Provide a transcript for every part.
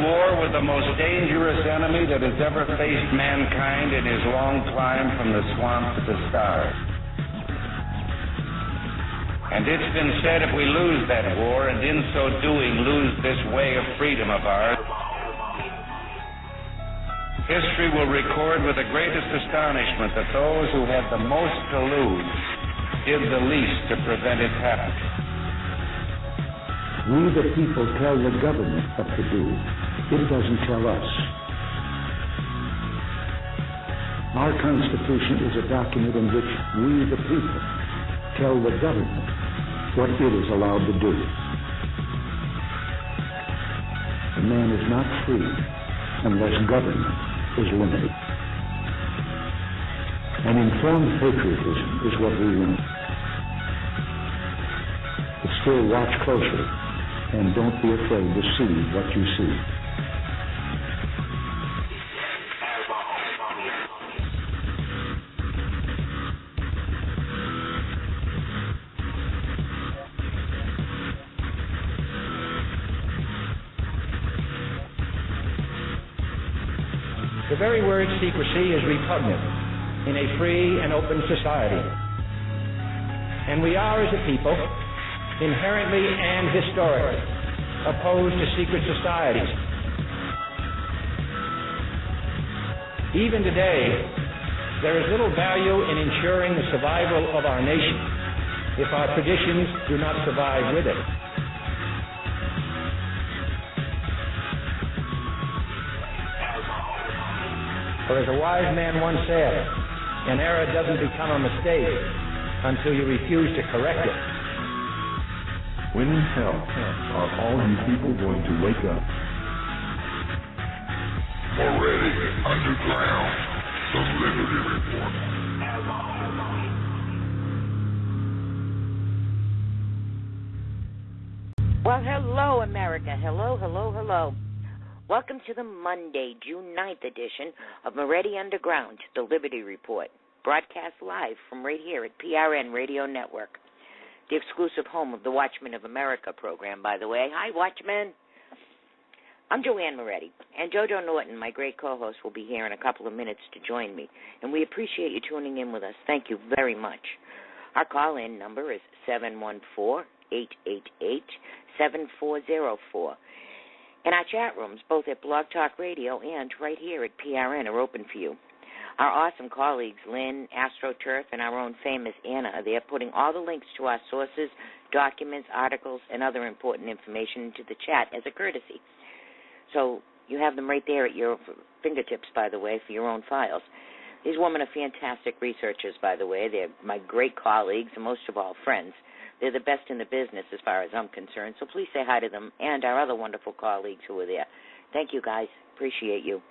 war with the most dangerous enemy that has ever faced mankind in his long climb from the swamp to the stars. And it's been said if we lose that war, and in so doing lose this way of freedom of ours, history will record with the greatest astonishment that those who had the most to lose did the least to prevent its happening. We, the people, tell the government what to do. It doesn't tell us. Our Constitution is a document in which we, the people, tell the government what it is allowed to do. A man is not free unless government is limited. And informed patriotism is what we want. But still watch closely and don't be afraid to see what you see. The very word secrecy is repugnant in a free and open society. And we are, as a people, inherently and historically opposed to secret societies. Even today, there is little value in ensuring the survival of our nation if our traditions do not survive with it. For as a wise man once said, an error doesn't become a mistake until you refuse to correct it. When in hell are all you people going to wake up? Moretti, Underground, the Liberty Report. Well, hello, America. Hello, hello, hello. Welcome to the Monday, June 9th edition of Moretti Underground, the Liberty Report, broadcast live from right here at PRN Radio Network, the exclusive home of the Watchmen of America program, by the way. Hi, Watchmen. I'm Joanne Moretti, and JoJo Norton, my great co-host, will be here in a couple of minutes to join me, and we appreciate you tuning in with us. Thank you very much. Our call-in number is 714-888-7404. And our chat rooms, both at Blog Talk Radio and right here at PRN, are open for you. Our awesome colleagues, Lynn, AstroTurf, and our own famous Anna, are there putting all the links to our sources, documents, articles, and other important information into the chat as a courtesy. So you have them right there at your fingertips, by the way, for your own files. These women are fantastic researchers, by the way. They're my great colleagues and most of all friends. They're the best in the business as far as I'm concerned, so please say hi to them and our other wonderful colleagues who are there. Thank you, guys. Appreciate you.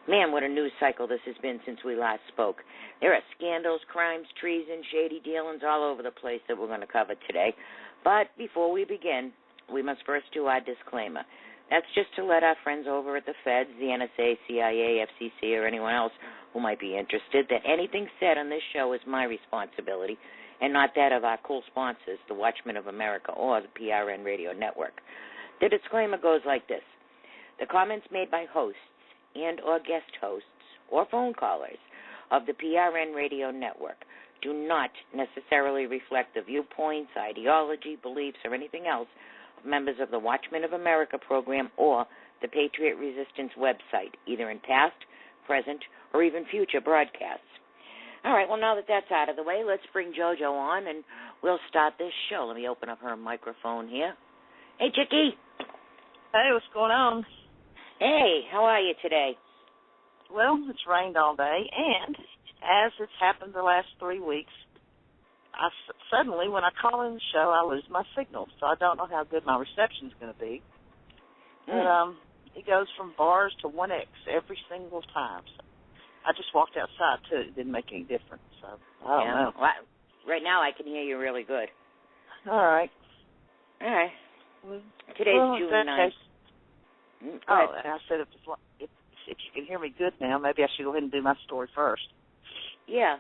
Man, what a news cycle this has been since we last spoke. There are scandals, crimes, treason, shady dealings all over the place that we're going to cover today. But before we begin, we must first do our disclaimer. That's just to let our friends over at the Feds, the NSA, CIA, FCC, or anyone else who might be interested, that anything said on this show is my responsibility and not that of our cool sponsors, the Watchmen of America or the PRN Radio Network. The disclaimer goes like this. The comments made by hosts and or guest hosts or phone callers of the PRN Radio Network do not necessarily reflect the viewpoints, ideology, beliefs, or anything else of members of the Watchmen of America program or the Patriot Resistance website, either in past, present, or even future broadcasts. All right, well, now that that's out of the way, let's bring JoJo on, and we'll start this show. Let me open up her microphone here. Hey, Chickie. Hey, what's going on? Hey, how are you today? Well, it's rained all day, and as it's happened the last 3 weeks, suddenly, when I call in the show, I lose my signal, so I don't know how good my reception's going to be. But it goes from bars to 1X every single time. So I just walked outside, too. It didn't make any difference, so I don't know. Well, right now I can hear you really good. All right. Today's June 9th. Oh, and I said if you can hear me good now, maybe I should go ahead and do my story first. Yeah.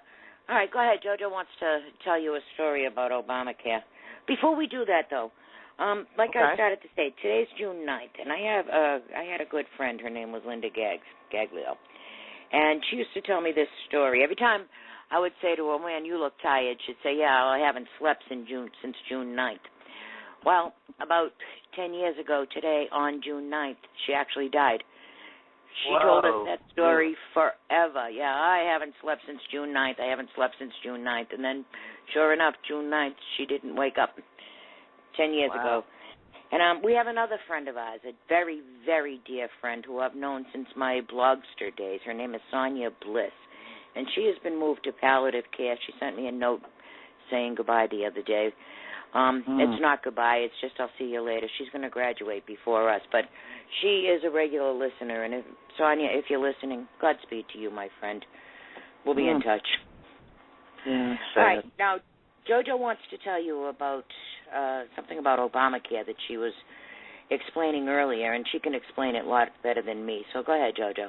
All right, go ahead. JoJo wants to tell you a story about Obamacare. Before we do that, though, Like Okay. I started to say, today's June 9th, and I had a good friend. Her name was Linda Gaglio, and she used to tell me this story. Every time I would say to her, "Man, you look tired," she'd say, "Yeah, I haven't slept since June 9th." Well, about 10 years ago today, on June 9th, she actually died. She told us that story forever. Yeah, I haven't slept since June 9th. I haven't slept since June 9th. And then, sure enough, June 9th, she didn't wake up 10 years ago. And we have another friend of ours, a very, very dear friend who I've known since my blogster days. Her name is Sonia Bliss. And she has been moved to palliative care. She sent me a note saying goodbye the other day. It's not goodbye. It's just I'll see you later. She's going to graduate before us. But she is a regular listener. And, Sonia, if you're listening, Godspeed to you, my friend. We'll be in touch. Yeah, all right. Now, JoJo wants to tell you about something about Obamacare that she was explaining earlier, and she can explain it a lot better than me. So go ahead, JoJo.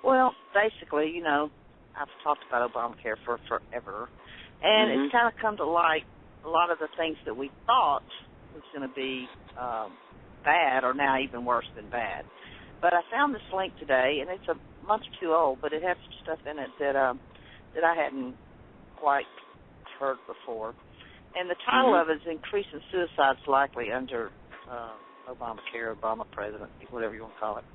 Well, basically, you know, I've talked about Obamacare for forever, and it's kind of come to light a lot of the things that we thought was going to be bad are now even worse than bad. But I found this link today, and it's a month or two old, but it has some stuff in it that I hadn't quite heard before. And the title of it is Increasing Suicides Likely Under Obamacare, Obama President, whatever you want to call it.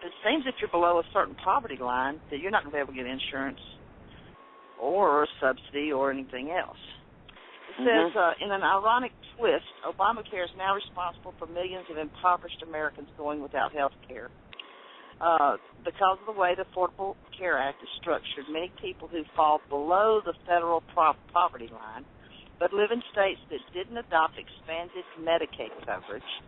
It seems if you're below a certain poverty line that you're not going to be able to get insurance or a subsidy or anything else. It says, in an ironic twist, Obamacare is now responsible for millions of impoverished Americans going without health care. Because of the way the Affordable Care Act is structured, many people who fall below the federal poverty line but live in states that didn't adopt expanded Medicaid coverage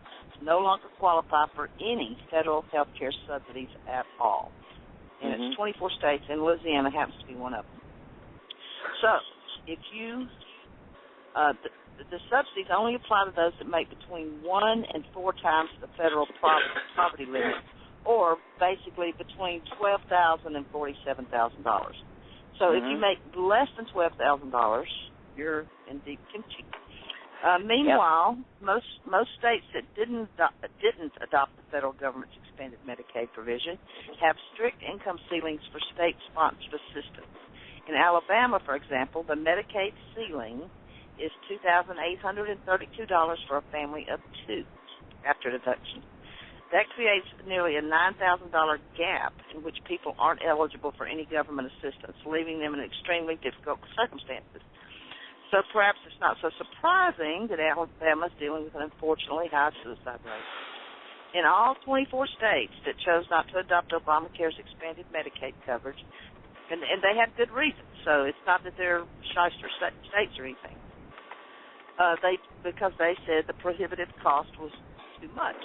no longer qualify for any federal health care subsidies at all. And it's 24 states, and Louisiana happens to be one of them. So, if you, the subsidies only apply to those that make between 1 and 4 times the federal poverty limit, or basically between $12,000 and $47,000. So if you make less than $12,000, you're in deep kimchi. Meanwhile, most states that didn't adopt the federal government's expanded Medicaid provision have strict income ceilings for state-sponsored assistance. In Alabama, for example, the Medicaid ceiling is $2,832 for a family of 2 after deduction. That creates nearly a $9,000 gap in which people aren't eligible for any government assistance, leaving them in extremely difficult circumstances. So perhaps it's not so surprising that Alabama is dealing with an unfortunately high suicide rate. In all 24 states that chose not to adopt Obamacare's expanded Medicaid coverage, and they have good reasons, so it's not that they're shyster states or anything, because they said the prohibitive cost was too much.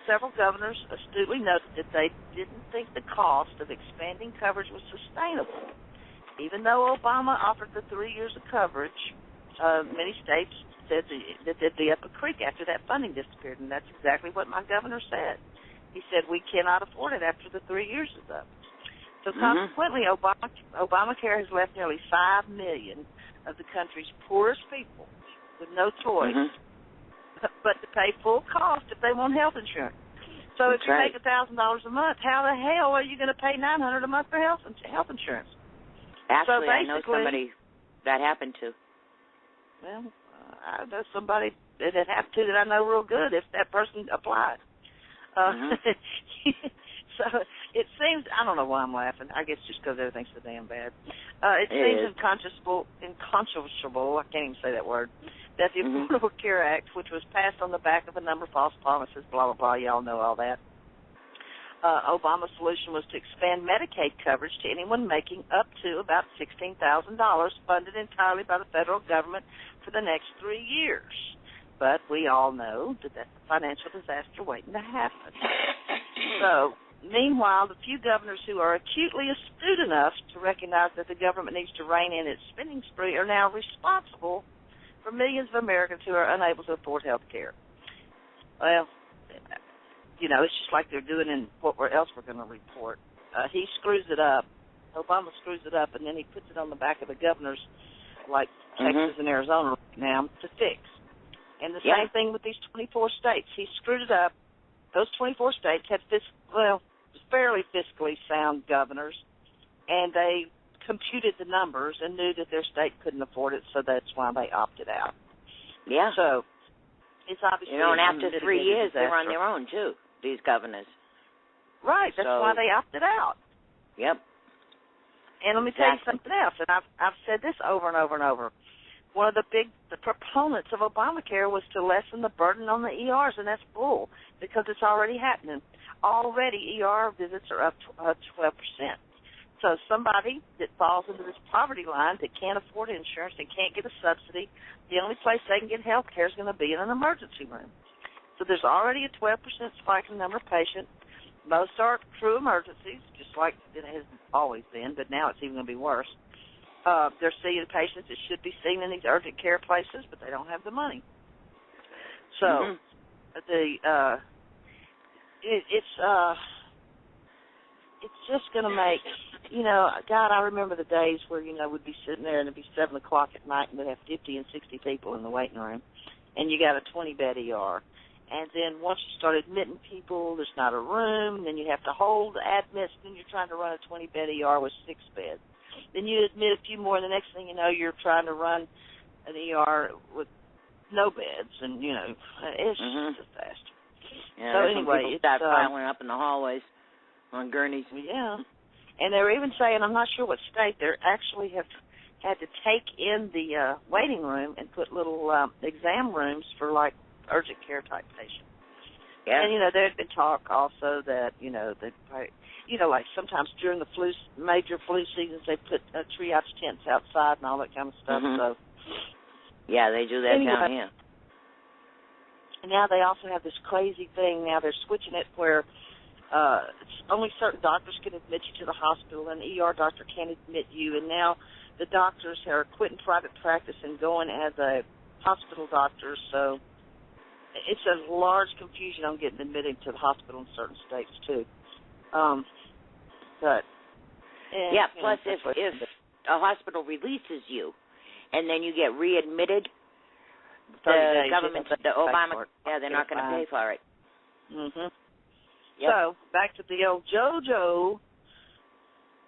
Several governors astutely noted that they didn't think the cost of expanding coverage was sustainable. Even though Obama offered the 3 years of coverage, many states said that they'd be up a creek after that funding disappeared, and that's exactly what my governor said. He said, we cannot afford it after the 3 years is up. So consequently, Obamacare has left nearly 5 million of the country's poorest people with no choice but to pay full cost if they want health insurance. So if you make $1,000 a month, how the hell are you going to pay $900 a month for health insurance? Actually, I know somebody that happened to. Well, I know somebody that it happened to that I know real good if that person applied. So it seems, I don't know why I'm laughing. I guess just because everything's so damn bad. It seems inconceivable, I can't even say that word, that the Affordable Care Act, which was passed on the back of a number of false promises, blah, blah, blah, y'all know all that. Obama's solution was to expand Medicaid coverage to anyone making up to about $16,000, funded entirely by the federal government for the next 3 years. But we all know that that's a financial disaster waiting to happen. So, meanwhile, the few governors who are acutely astute enough to recognize that the government needs to rein in its spending spree are now responsible for millions of Americans who are unable to afford health care. Well, you know, it's just like they're doing in what else we're going to report. He screws it up. Obama screws it up, and then he puts it on the back of the governors, like Texas and Arizona right now, to fix. And the same thing with these 24 states. He screwed it up. Those 24 states had fairly fiscally sound governors, and they computed the numbers and knew that their state couldn't afford it, so that's why they opted out. Yeah. So it's obviously and after 3 years, they're on their own, too, these governors. Right. That's why they opted out. Yep. And let me tell you something else, and I've said this over and over and over. One of the proponents of Obamacare was to lessen the burden on the ERs, and that's bull, because it's already happening. Already ER visits are up 12%. So somebody that falls into this poverty line that can't afford insurance and can't get a subsidy, the only place they can get health care is going to be in an emergency room. So there's already a 12% spike in the number of patients. Most are true emergencies, just like it has always been, but now it's even going to be worse. They're seeing patients that should be seen in these urgent care places, but they don't have the money. So it's just going to make, God, I remember the days where, we'd be sitting there and it'd be 7 o'clock at night and we'd have 50 and 60 people in the waiting room, and you got a 20-bed ER. And then once you start admitting people, there's not a room, and then you have to hold admits, and you're trying to run a 20-bed ER with 6 beds. Then you admit a few more, and the next thing you know, you're trying to run an ER with no beds, and, it's just a disaster. Yeah, so anyway, people start piling up in the hallways on gurneys. Yeah. And they're even saying, I'm not sure what state, they actually have had to take in the waiting room and put little exam rooms for, like, urgent care type patients. Yeah. And, there's been talk also that, like sometimes during the major flu seasons, they put triage tents outside and all that kind of stuff. So, yeah, they do that down here. And now they also have this crazy thing. Now they're switching it where only certain doctors can admit you to the hospital, and the ER doctor can't admit you. And now the doctors are quitting private practice and going as a hospital doctor. So it's a large confusion on getting admitted to the hospital in certain states too. Plus if a hospital releases you and then you get readmitted, the government, the Obama, they're not going to pay for it. Mhm. Yep. So back to the old JoJo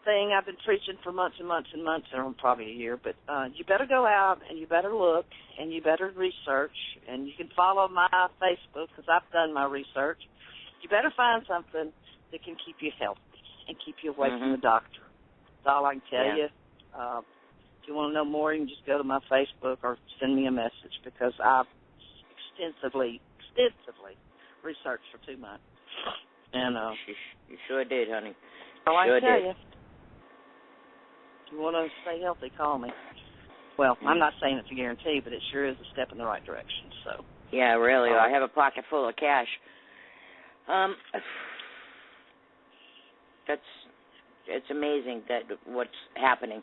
thing I've been preaching for months and months and months, or probably a year, but you better go out and you better look and you better research, and you can follow my Facebook because I've done my research. You better find something that can keep you healthy and keep you away from the doctor. That's all I can tell you. If you want to know more, you can just go to my Facebook or send me a message, because I've extensively researched for 2 months. And you sure did, honey. I tell you. If you want to stay healthy, call me. Well, I'm not saying it's a guarantee, but it sure is a step in the right direction. So. Yeah, really. I have a pocket full of cash. It's amazing that what's happening.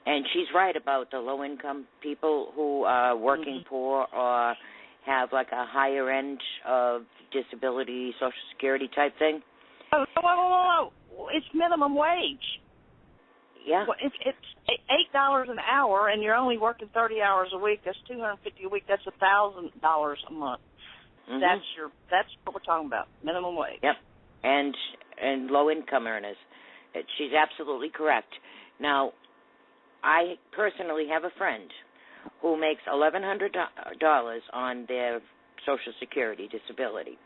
And she's right about the low-income people who are working poor or have like a higher end of disability, Social Security type thing. Oh, whoa. It's minimum wage. Yeah. Well, it's $8 an hour, and you're only working 30 hours a week. That's $250 a week. That's $1,000 a month. That's what we're talking about. Minimum wage. Yep. And low income earners. She's absolutely correct. Now, I personally have a friend who makes $1,100 on their Social Security disability.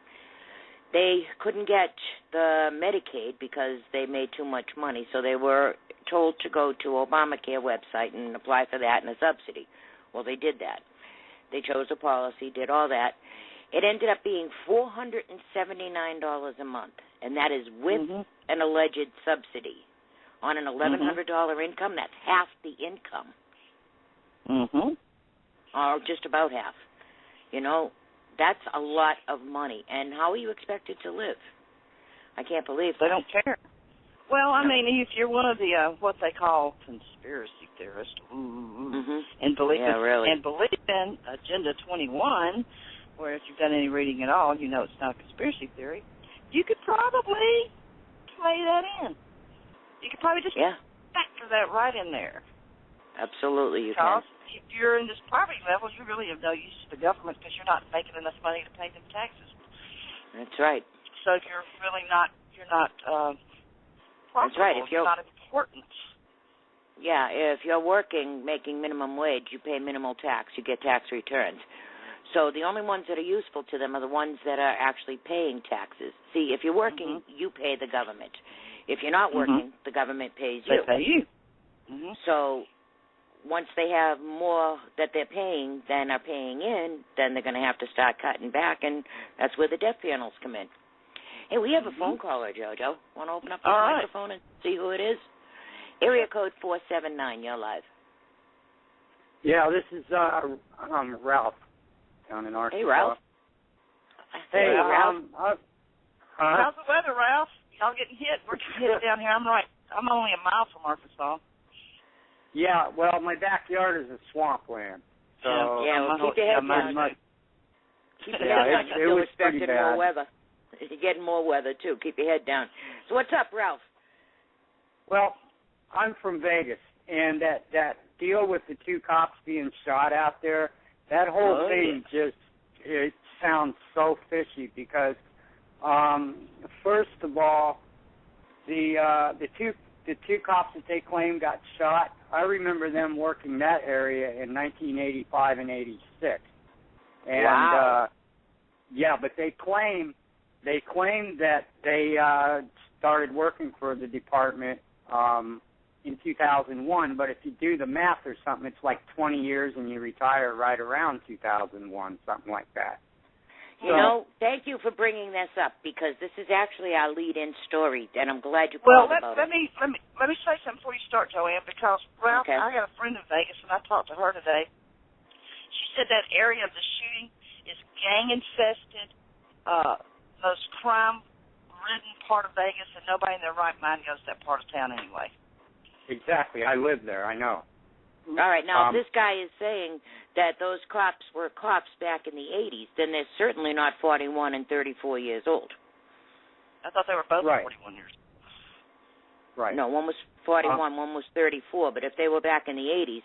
They couldn't get the Medicaid because they made too much money, so they were told to go to Obamacare website and apply for that and a subsidy. Well, they did that. They chose a policy, did all that. It ended up being $479 a month, and that is with an alleged subsidy. On an $1,100 income, that's half the income. Or just about half. That's a lot of money. And how are you expected to live? I can't believe they don't care. Well, I mean, if you're one of the what they call conspiracy theorists, and believe in Agenda 21, where if you've done any reading at all, you know it's not a conspiracy theory. You could probably play that in. You could probably just factor that right in there. Absolutely, you can. if you're in this poverty level, you really have no use to the government because you're not making enough money to pay them taxes. That's right. So you're really not. You're not. That's right. If you're not important. Yeah, if you're working, making minimum wage, you pay minimal tax. You get tax returns. So the only ones that are useful to them are the ones that are actually paying taxes. See, if you're working, you pay the government. If you're not working, the government pays you. They pay you. So once they have more that they're paying than are paying in, then they're going to have to start cutting back, and that's where the death panels come in. Hey, we have a phone caller, JoJo. Want to open up this microphone and see who it is? Area code 479, you're live. Yeah, this is Ralph down in Arkansas. Hey, Ralph. Hey, Ralph. How's the weather, Ralph? Y'all getting hit? We're getting hit down here. I'm only a mile from Arkansas. Yeah, well, my backyard is a swampland. So well, keep your head down. Keep your head down. You're still expecting more weather. You're getting more weather, too. Keep your head down. So what's up, Ralph? Well, I'm from Vegas, and that deal with the 2 cops being shot out there, that whole thing it sounds so fishy because, first of all, the two cops that they claim got shot, I remember them working that area in 1985 and 86. And, wow. But they claim that they started working for the department in 2001, but if you do the math or something, it's like 20 years and you retire right around 2001, something like that. You know, thank you for bringing this up because this is actually our lead-in story, and I'm glad you called about it. Let me say something before you start, Joanne, because Ralph, I got a friend in Vegas, and I talked to her today. She said that area of the shooting is gang-infested, most crime-ridden part of Vegas, and nobody in their right mind goes to that part of town anyway. Exactly. I live there. I know. All right. Now, if this guy is saying that those cops were cops back in the 80s, then they're certainly not 41 and 34 years old. I thought they were both 41 years. Right. No, one was 41, one was 34. But if they were back in the 80s,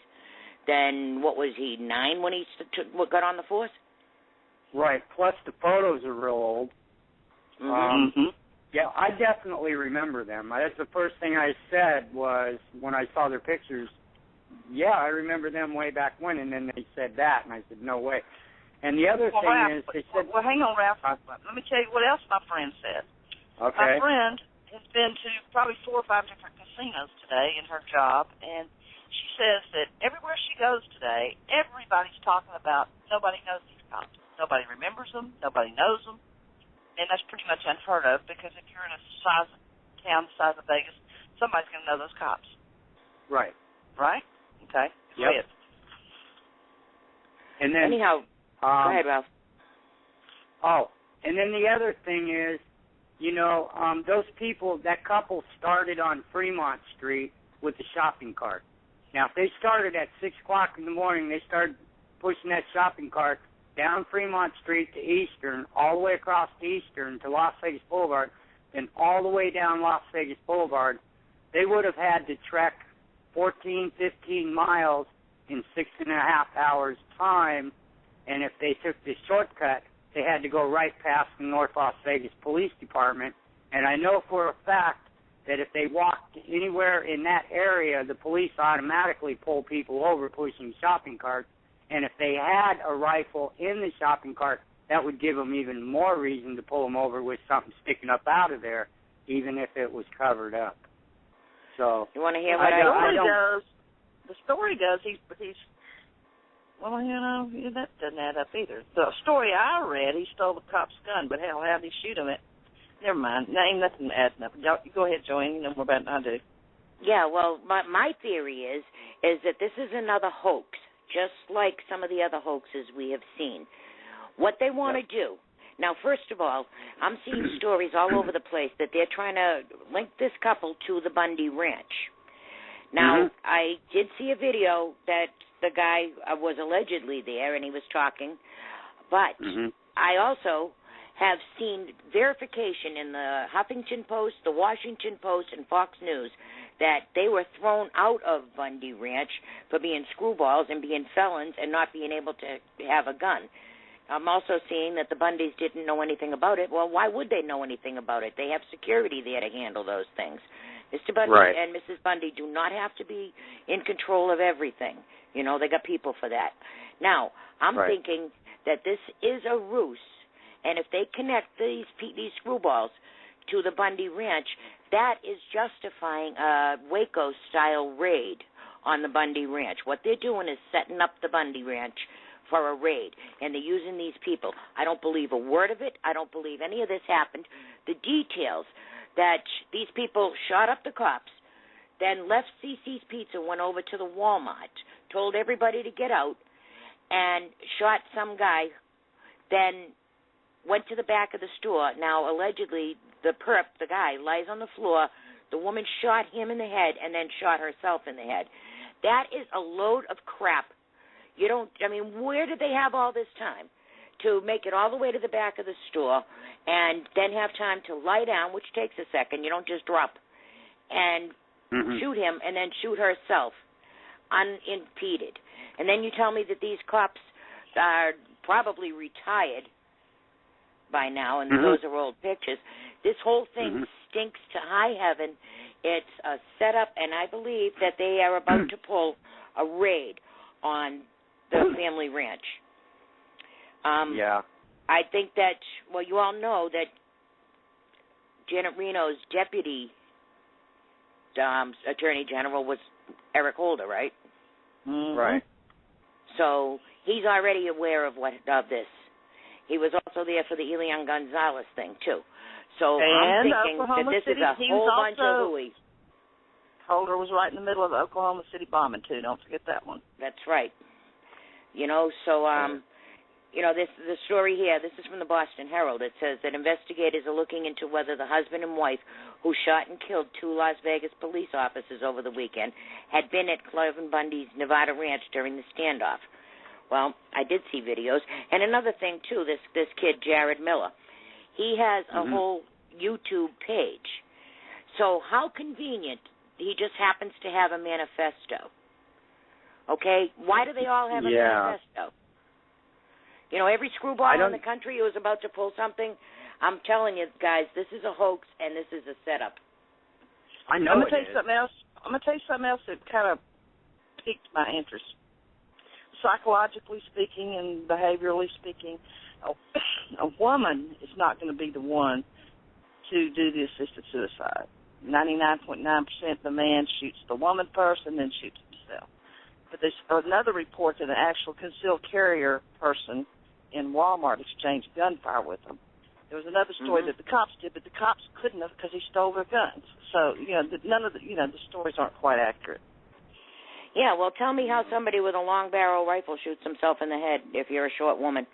then what was he, 9 when he got on the force? Right. Plus, the photos are real old. Yeah, I definitely remember them. That's the first thing I said was when I saw their pictures, yeah, I remember them way back when, and then they said that, and I said, no way. And the other thing Ralph, is they said... Well, hang on, Ralph. Let me tell you what else my friend said. Okay. My friend has been to probably 4 or 5 different casinos today in her job, and she says that everywhere she goes today, everybody's talking about nobody knows these cops. Nobody remembers them. Nobody knows them. And that's pretty much unheard of because if you're in a town the size of Vegas, somebody's going to know those cops. Right. Right? Okay. Yep. And then, anyhow, go ahead, Ralph. Oh, and then the other thing is, those people, that couple started on Fremont Street with the shopping cart. Now, if they started at 6 o'clock in the morning, they started pushing that shopping cart down Fremont Street to Eastern, all the way across to Eastern to Las Vegas Boulevard, then all the way down Las Vegas Boulevard, they would have had to trek 14, 15 miles in 6.5 hours' time, and if they took the shortcut, they had to go right past the North Las Vegas Police Department, and I know for a fact that if they walked anywhere in that area, the police automatically pull people over pushing shopping carts. And if they had a rifle in the shopping cart, that would give them even more reason to pull them over with something sticking up out of there, even if it was covered up. So you want to hear what the story goes? He's well, that doesn't add up either. The story I read, he stole the cop's gun, but hell, how'd he shoot him? Never mind. Ain't nothing adding up. You go ahead, Joanne. You know more about it than I do. Yeah. Well, my theory is that this is another hoax. Just like some of the other hoaxes we have seen. What they want to do. Now, first of all, I'm seeing stories all over the place that they're trying to link this couple to the Bundy Ranch. Now, I did see a video that the guy was allegedly there and he was talking, but I also have seen verification in the Huffington Post, the Washington Post, and Fox News that they were thrown out of Bundy Ranch for being screwballs and being felons and not being able to have a gun. I'm also seeing that the Bundys didn't know anything about it. Well, why would they know anything about it? They have security there to handle those things. Mr. Bundy and Mrs. Bundy do not have to be in control of everything. You know, they got people for that. Now, I'm thinking that this is a ruse, and if they connect these screwballs to the Bundy Ranch, that is justifying a Waco-style raid on the Bundy Ranch. What they're doing is setting up the Bundy Ranch for a raid, and they're using these people. I don't believe a word of it. I don't believe any of this happened. The details that these people shot up the cops, then left CC's Pizza, went over to the Walmart, told everybody to get out, and shot some guy, then went to the back of the store. Now, allegedly, the perp, the guy, lies on the floor. The woman shot him in the head and then shot herself in the head. That is a load of crap. Where did they have all this time to make it all the way to the back of the store and then have time to lie down, which takes a second. You don't just drop, and shoot him and then shoot herself unimpeded. And then you tell me that these cops are probably retired by now, and those are old pictures. This whole thing stinks to high heaven. It's a setup, and I believe that they are about to pull a raid on the family ranch. I think that, well, you all know that Janet Reno's deputy attorney general was Eric Holder, right? Right. So he's already aware of this. He was also there for the Elian Gonzalez thing, too. So I'm thinking that this is a whole bunch of hooey. Holder was right in the middle of the Oklahoma City bombing, too. Don't forget that one. That's right. The story here, this is from the Boston Herald. It says that investigators are looking into whether the husband and wife who shot and killed 2 Las Vegas police officers over the weekend had been at Cliven Bundy's Nevada ranch during the standoff. Well, I did see videos. And another thing, too, this kid, Jared Miller, he has a whole YouTube page. So how convenient he just happens to have a manifesto. Okay? Why do they all have a manifesto? Every screwball in the country who is about to pull something, I'm telling you, guys, this is a hoax and this is a setup. I'm going to tell you something else. I'm going to tell you something else that kind of piqued my interest. Psychologically speaking and behaviorally speaking, a woman is not going to be the one to do the assisted suicide. 99.9% the man shoots the woman first and then shoots himself. But there's another report that an actual concealed carrier person in Walmart exchanged gunfire with them. There was another story that the cops did, but the cops couldn't have because he stole their guns. So, none of the stories aren't quite accurate. Yeah, well, tell me how somebody with a long barrel rifle shoots himself in the head if you're a short woman.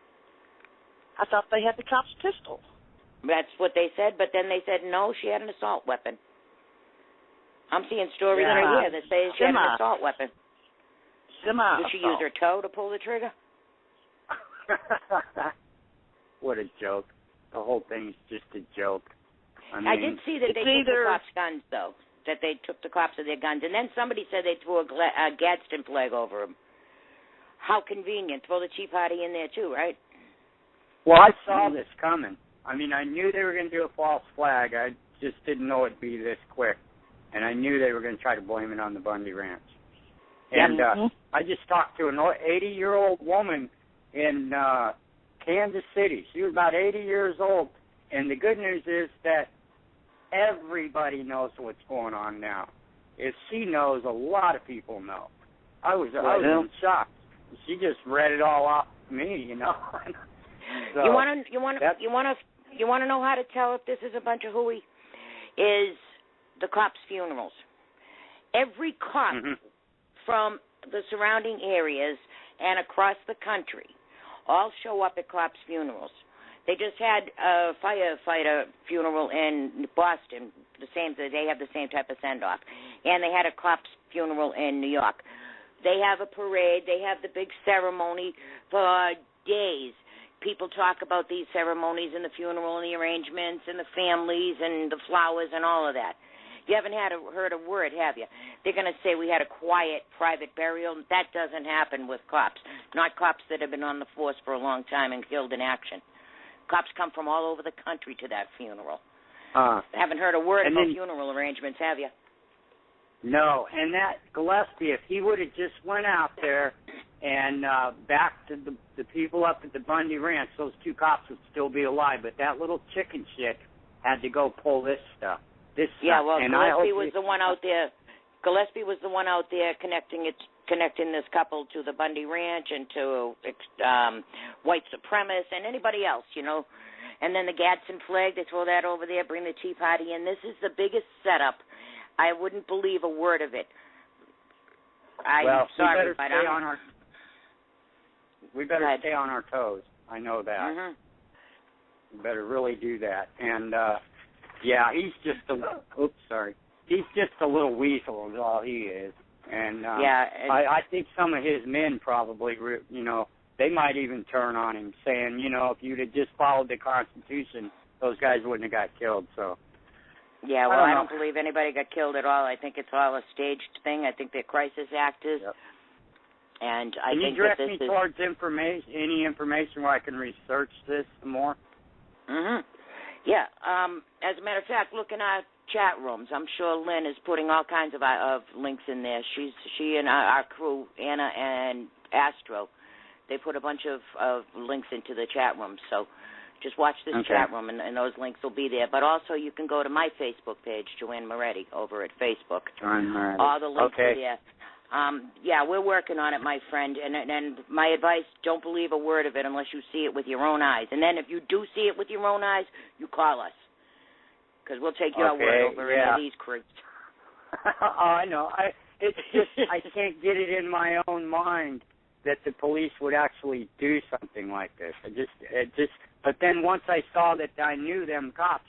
I thought they had the cop's pistol. That's what they said, but then they said, no, she had an assault weapon. I'm seeing stories right here that say she had an assault weapon. Did she use her toe to pull the trigger? What a joke. The whole thing's just a joke. I did see that they took the cops' guns, though, that they took the cops of their guns. And then somebody said they threw a Gadsden flag over them. How convenient. Throw the Tea Party in there, too, right? Well, I saw this coming. I knew they were going to do a false flag. I just didn't know it'd be this quick. And I knew they were going to try to blame it on the Bundy Ranch. And I just talked to an 80-year-old woman in Kansas City. She was about 80 years old. And the good news is that everybody knows what's going on now. If she knows, a lot of people know. I was in shock. She just read it all off to me, So, you want to know how to tell if this is a bunch of hooey? Is the cops' funerals. Every cop from the surrounding areas and across the country all show up at cops' funerals. They just had a firefighter funeral in Boston. They have the same type of send-off. And they had a cop's funeral in New York. They have a parade. They have the big ceremony for days. people talk about these ceremonies and the funeral and the arrangements and the families and the flowers and all of that. You haven't heard a word, have you? They're going to say we had a quiet, private burial. That doesn't happen with cops, not cops that have been on the force for a long time and killed in action. Cops come from all over the country to that funeral. Haven't heard a word about funeral arrangements, have you? No, and that Gillespie, if he would have just went out there and back to the people up at the Bundy Ranch, those 2 cops would still be alive. But that little chicken shit had to go pull this stuff. Well, Gillespie was the one out there. Gillespie was the one out there connecting this couple to the Bundy Ranch and to white supremacists and anybody else, you know. And then the Gadsden flag, they throw that over there, bring the Tea Party in. This is the biggest setup. I wouldn't believe a word of it. We better stay on our toes. I know that. Mm-hmm. We better really do that. And he's just a little weasel is all he is. And I think some of his men probably, you know, they might even turn on him, saying, you know, if you'd have just followed the Constitution, those guys wouldn't have got killed. So. Yeah, well, I don't believe anybody got killed at all. I think it's all a staged thing. I think they're crisis actors. Yep. And Can you direct me towards any information where I can research this some more? Mm-hmm. Yeah. As a matter of fact, look in our chat rooms. I'm sure Lynn is putting all kinds of links in there. She and our crew, Anna and Astro, they put a bunch of links into the chat room. So just watch this chat room, and those links will be there. But also you can go to my Facebook page, Joanne Moretti, over at Facebook. Joanne Moretti. All the links are there. We're working on it, my friend. And my advice, don't believe a word of it unless you see it with your own eyes. And then if you do see it with your own eyes, you call us. Because we'll take your word over any of these creeps. I know. It's just I can't get it in my own mind that the police would actually do something like this. But then once I saw that I knew them cops,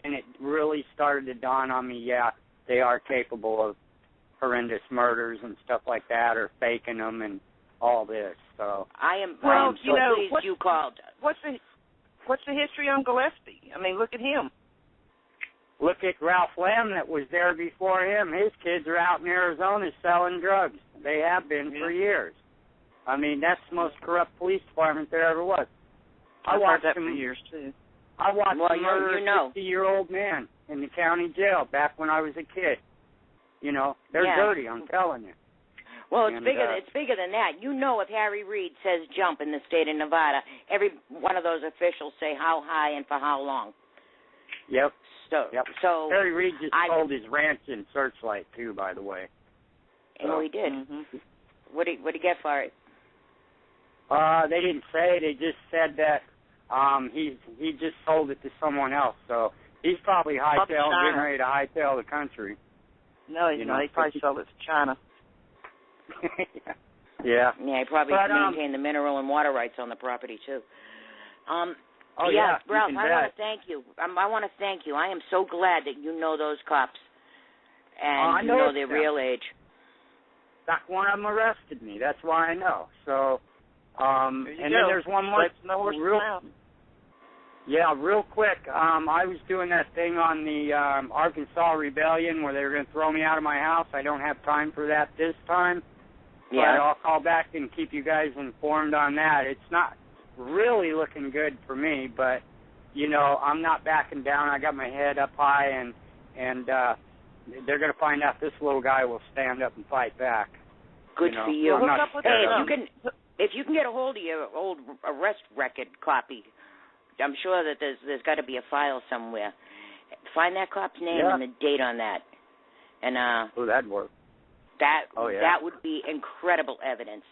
and it really started to dawn on me, they are capable of horrendous murders and stuff like that, or faking them and all this. So I am so pleased you called. What's the history on Gillespie? I mean, look at him. Look at Ralph Lamb that was there before him. His kids are out in Arizona selling drugs. They have been for years. I mean, that's the most corrupt police department there ever was. I watched that for years, too. I watched the murder of a 50-year-old man in the county jail back when I was a kid. You know, they're dirty, I'm telling you. Well, it's bigger than that. You know, if Harry Reid says jump in the state of Nevada, every one of those officials say how high and for how long. Yep. So Harry Reid just sold his ranch in Searchlight, too, by the way. Oh, he did. Mm-hmm. What did he get for it? They didn't say. They just said that he just sold it to someone else. So he's probably getting ready to hightail the country. No, he's not. He probably sold it to China. Yeah, he probably maintained the mineral and water rights on the property, too. Ralph, I want to thank you. I want to thank you. I am so glad that you know those cops and you know their real age. That one of them arrested me. That's why I know. So, and then there's one more. Real quick. I was doing that thing on the Arkansas Rebellion where they were going to throw me out of my house. I don't have time for that this time. Yeah. But I'll call back and keep you guys informed on that. It's not really looking good for me, but, you know, I'm not backing down. I got my head up high, and they're going to find out this little guy will stand up and fight back. Good for you. If you can get a hold of your old arrest record copy, I'm sure that there's got to be a file somewhere. Find that cop's name and the date on that. And that'd work. That would be incredible evidence.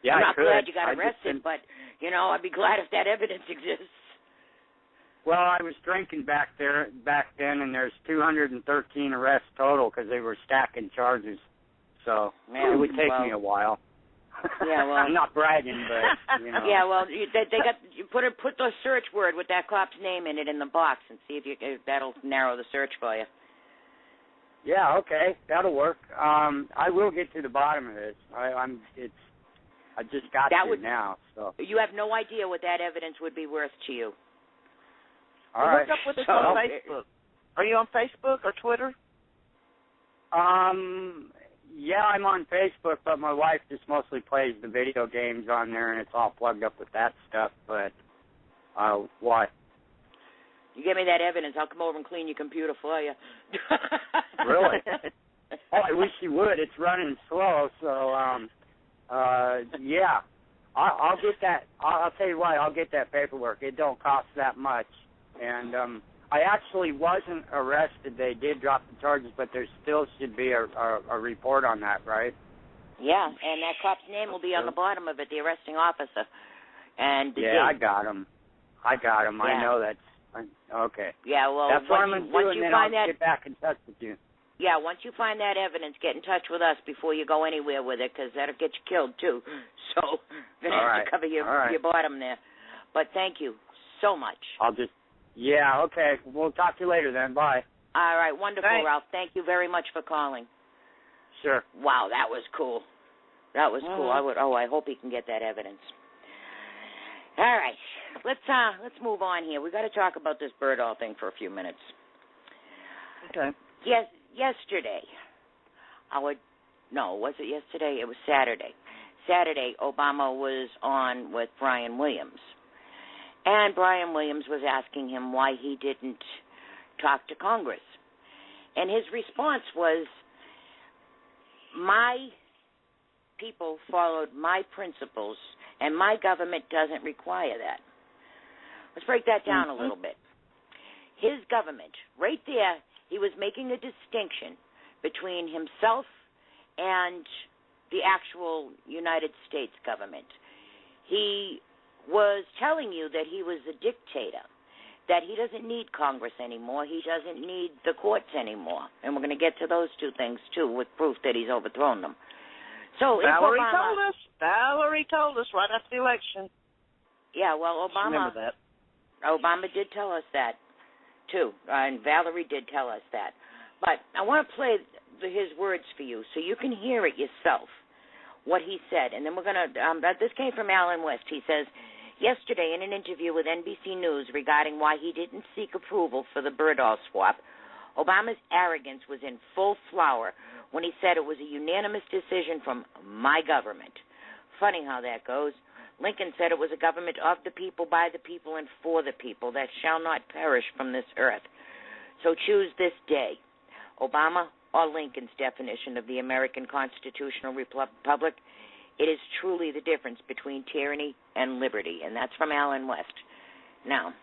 Yeah, I'm not glad you got arrested, but, you know, I'd be glad if that evidence exists. Well, I was drinking back then, and there's 213 arrests total because they were stacking charges. So it would take me a while. Yeah, well, I'm not bragging, but, you know. Yeah, well, you put the search word with that cop's name in it in the box and see if that'll narrow the search for you. Yeah, okay, that'll work. I will get to the bottom of this. I just got that to would, now. So you have no idea what that evidence would be worth to you. all right. Hook up with us So- on Facebook. Are you on Facebook or Twitter? Yeah, I'm on Facebook, but my wife just mostly plays the video games on there, and it's all plugged up with that stuff. But what? You give me that evidence, I'll come over and clean your computer for you. Really? Oh, I wish you would. It's running slow, so yeah. I'll get that. I'll tell you what. I'll get that paperwork. It don't cost that much, and I actually wasn't arrested. They did drop the charges, but there still should be a report on that, right? Yeah, and that cop's name will be on the bottom of it, the arresting officer. And the yeah, date. I got him. Yeah. I know that's okay. Yeah, well, That's what I'm once going to do, you and then find I'll that, get back in touch with you. yeah, once you find that evidence, get in touch with us before you go anywhere with it, because that'll get you killed too. So you're going to have to cover your bottom there. But thank you so much. Yeah, okay. We'll talk to you later then. Bye. All right, wonderful, Thanks. Ralph. Thank you very much for calling. Sure. Wow, that was cool. That was cool. I hope he can get that evidence. All right, let's move on here. We got to talk about this Berdahl thing for a few minutes. Okay. Yes, yesterday. Was it yesterday? It was Saturday. Saturday, Obama was on with Brian Williams, and Brian Williams was asking him why he didn't talk to Congress, and his response was, "My people followed my principles, and my government doesn't require that." Let's break that down a little bit. His government, right there, he was making a distinction between himself and the actual United States government. He was telling you that he was a dictator, that he doesn't need Congress anymore, he doesn't need the courts anymore. And we're going to get to those two things, too, with proof that he's overthrown them. So Valerie Obama, told us right after the election. Yeah, well, Remember that. Obama did tell us that, too, and Valerie did tell us that. But I want to play his words for you so you can hear it yourself, what he said. And then we're going to, this came from Alan West. He says, yesterday in an interview with NBC News regarding why he didn't seek approval for the Berdahl swap, Obama's arrogance was in full flower when he said it was a unanimous decision from my government. Funny how that goes. Lincoln said it was a government of the people, by the people, and for the people that shall not perish from this earth. So choose this day, Obama or Lincoln's definition of the American constitutional republic. It is truly the difference between tyranny and liberty, and that's from Alan West. Now,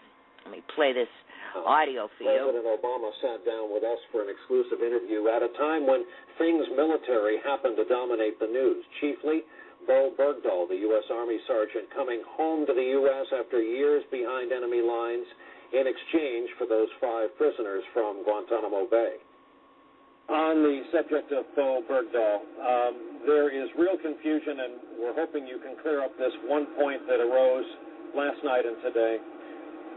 let me play this audio for you. President Obama sat down with us for an exclusive interview at a time when things military happened to dominate the news, chiefly Bo Bergdahl, the U.S. Army sergeant, coming home to the U.S. after years behind enemy lines in exchange for those 5 prisoners from Guantanamo Bay. On the subject of Bo Bergdahl, there is real confusion, and we're hoping you can clear up this one point that arose last night and today.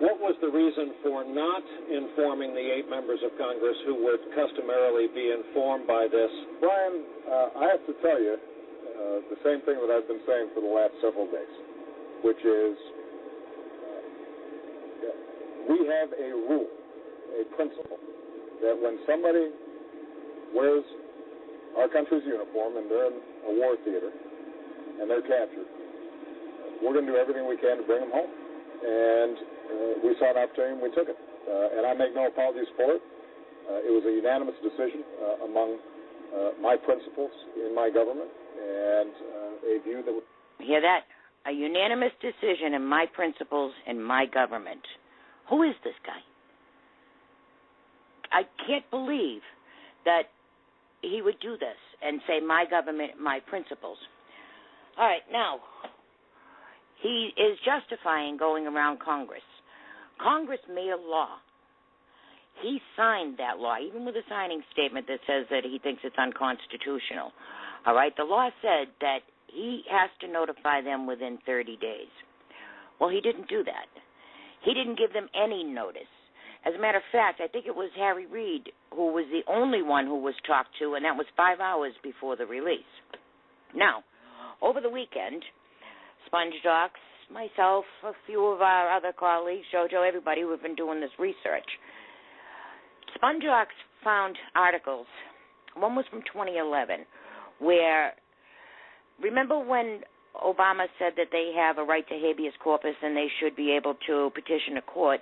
What was the reason for not informing the 8 members of Congress who would customarily be informed by this? Brian, I have to tell you the same thing that I've been saying for the last several days, which is we have a rule, a principle, that when somebody wears our country's uniform and they're in a war theater and they're captured, we're going to do everything we can to bring them home. And we saw an opportunity and we took it. And I make no apologies for it. It was a unanimous decision among my principals in my government, and a view that was... Hear that? A unanimous decision in my principles in my government. Who is this guy? I can't believe that he would do this and say my government, my principles. All right, now, he is justifying going around Congress. Congress made a law. He signed that law, even with a signing statement that says that he thinks it's unconstitutional. All right, the law said that he has to notify them within 30 days. Well, he didn't do that. He didn't give them any notice. As a matter of fact, I think it was Harry Reid who was the only one who was talked to, and that was 5 hours before the release. Now, over the weekend, Sponge Docs, myself, a few of our other colleagues, JoJo, everybody who have been doing this research. Sponge Docs found articles. One was from 2011, where, remember when Obama said that they have a right to habeas corpus and they should be able to petition a court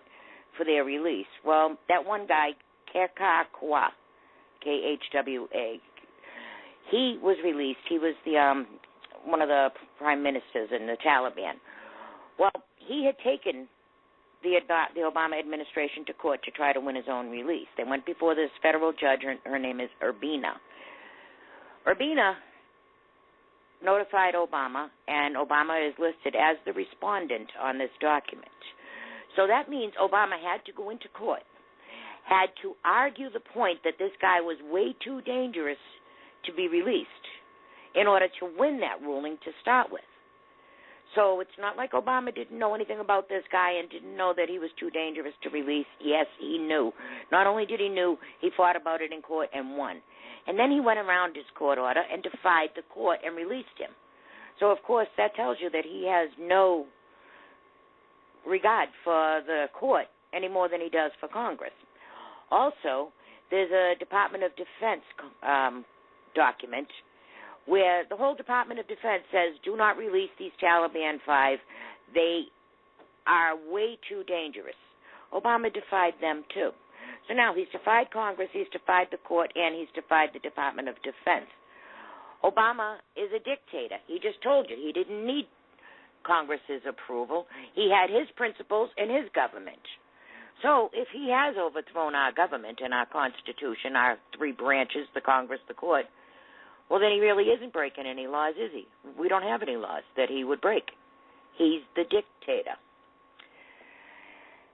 for their release? Well, that one guy, Khwa, Khwa, he was released. He was the one of the prime ministers in the Taliban. Well, he had taken the Obama administration to court to try to win his own release. They went before this federal judge. Her name is Urbina. Urbina notified Obama, and Obama is listed as the respondent on this document. So that means Obama had to go into court, had to argue the point that this guy was way too dangerous to be released in order to win that ruling to start with. So it's not like Obama didn't know anything about this guy and didn't know that he was too dangerous to release. Yes, he knew. Not only did he know, he fought about it in court and won. And then he went around his court order and defied the court and released him. So, of course, that tells you that he has no regard for the court any more than he does for Congress. Also, there's a Department of Defense document where the whole Department of Defense says, do not release these Taliban 5. They are way too dangerous. Obama defied them, too. So now he's defied Congress, he's defied the court, and he's defied the Department of Defense. Obama is a dictator. He just told you he didn't need Congress's approval. He had his principles and his government. So if he has overthrown our government and our Constitution, our three branches, the Congress, the court, well, then he really isn't breaking any laws, is he? We don't have any laws that he would break. He's the dictator.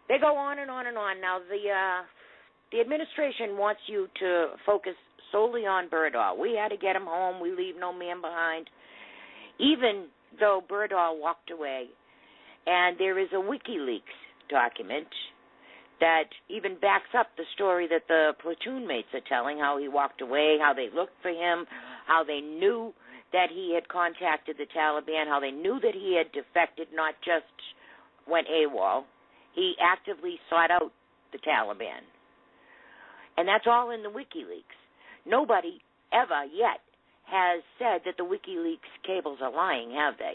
They go on and on and on. Now, the administration wants you to focus solely on Berdahl. We had to get him home. We leave no man behind. Even though Berdahl walked away, and there is a WikiLeaks document that even backs up the story that the platoon mates are telling, how he walked away, how they looked for him, how they knew that he had contacted the Taliban, how they knew that he had defected, not just went AWOL. He actively sought out the Taliban. And that's all in the WikiLeaks. Nobody ever yet has said that the WikiLeaks cables are lying, have they?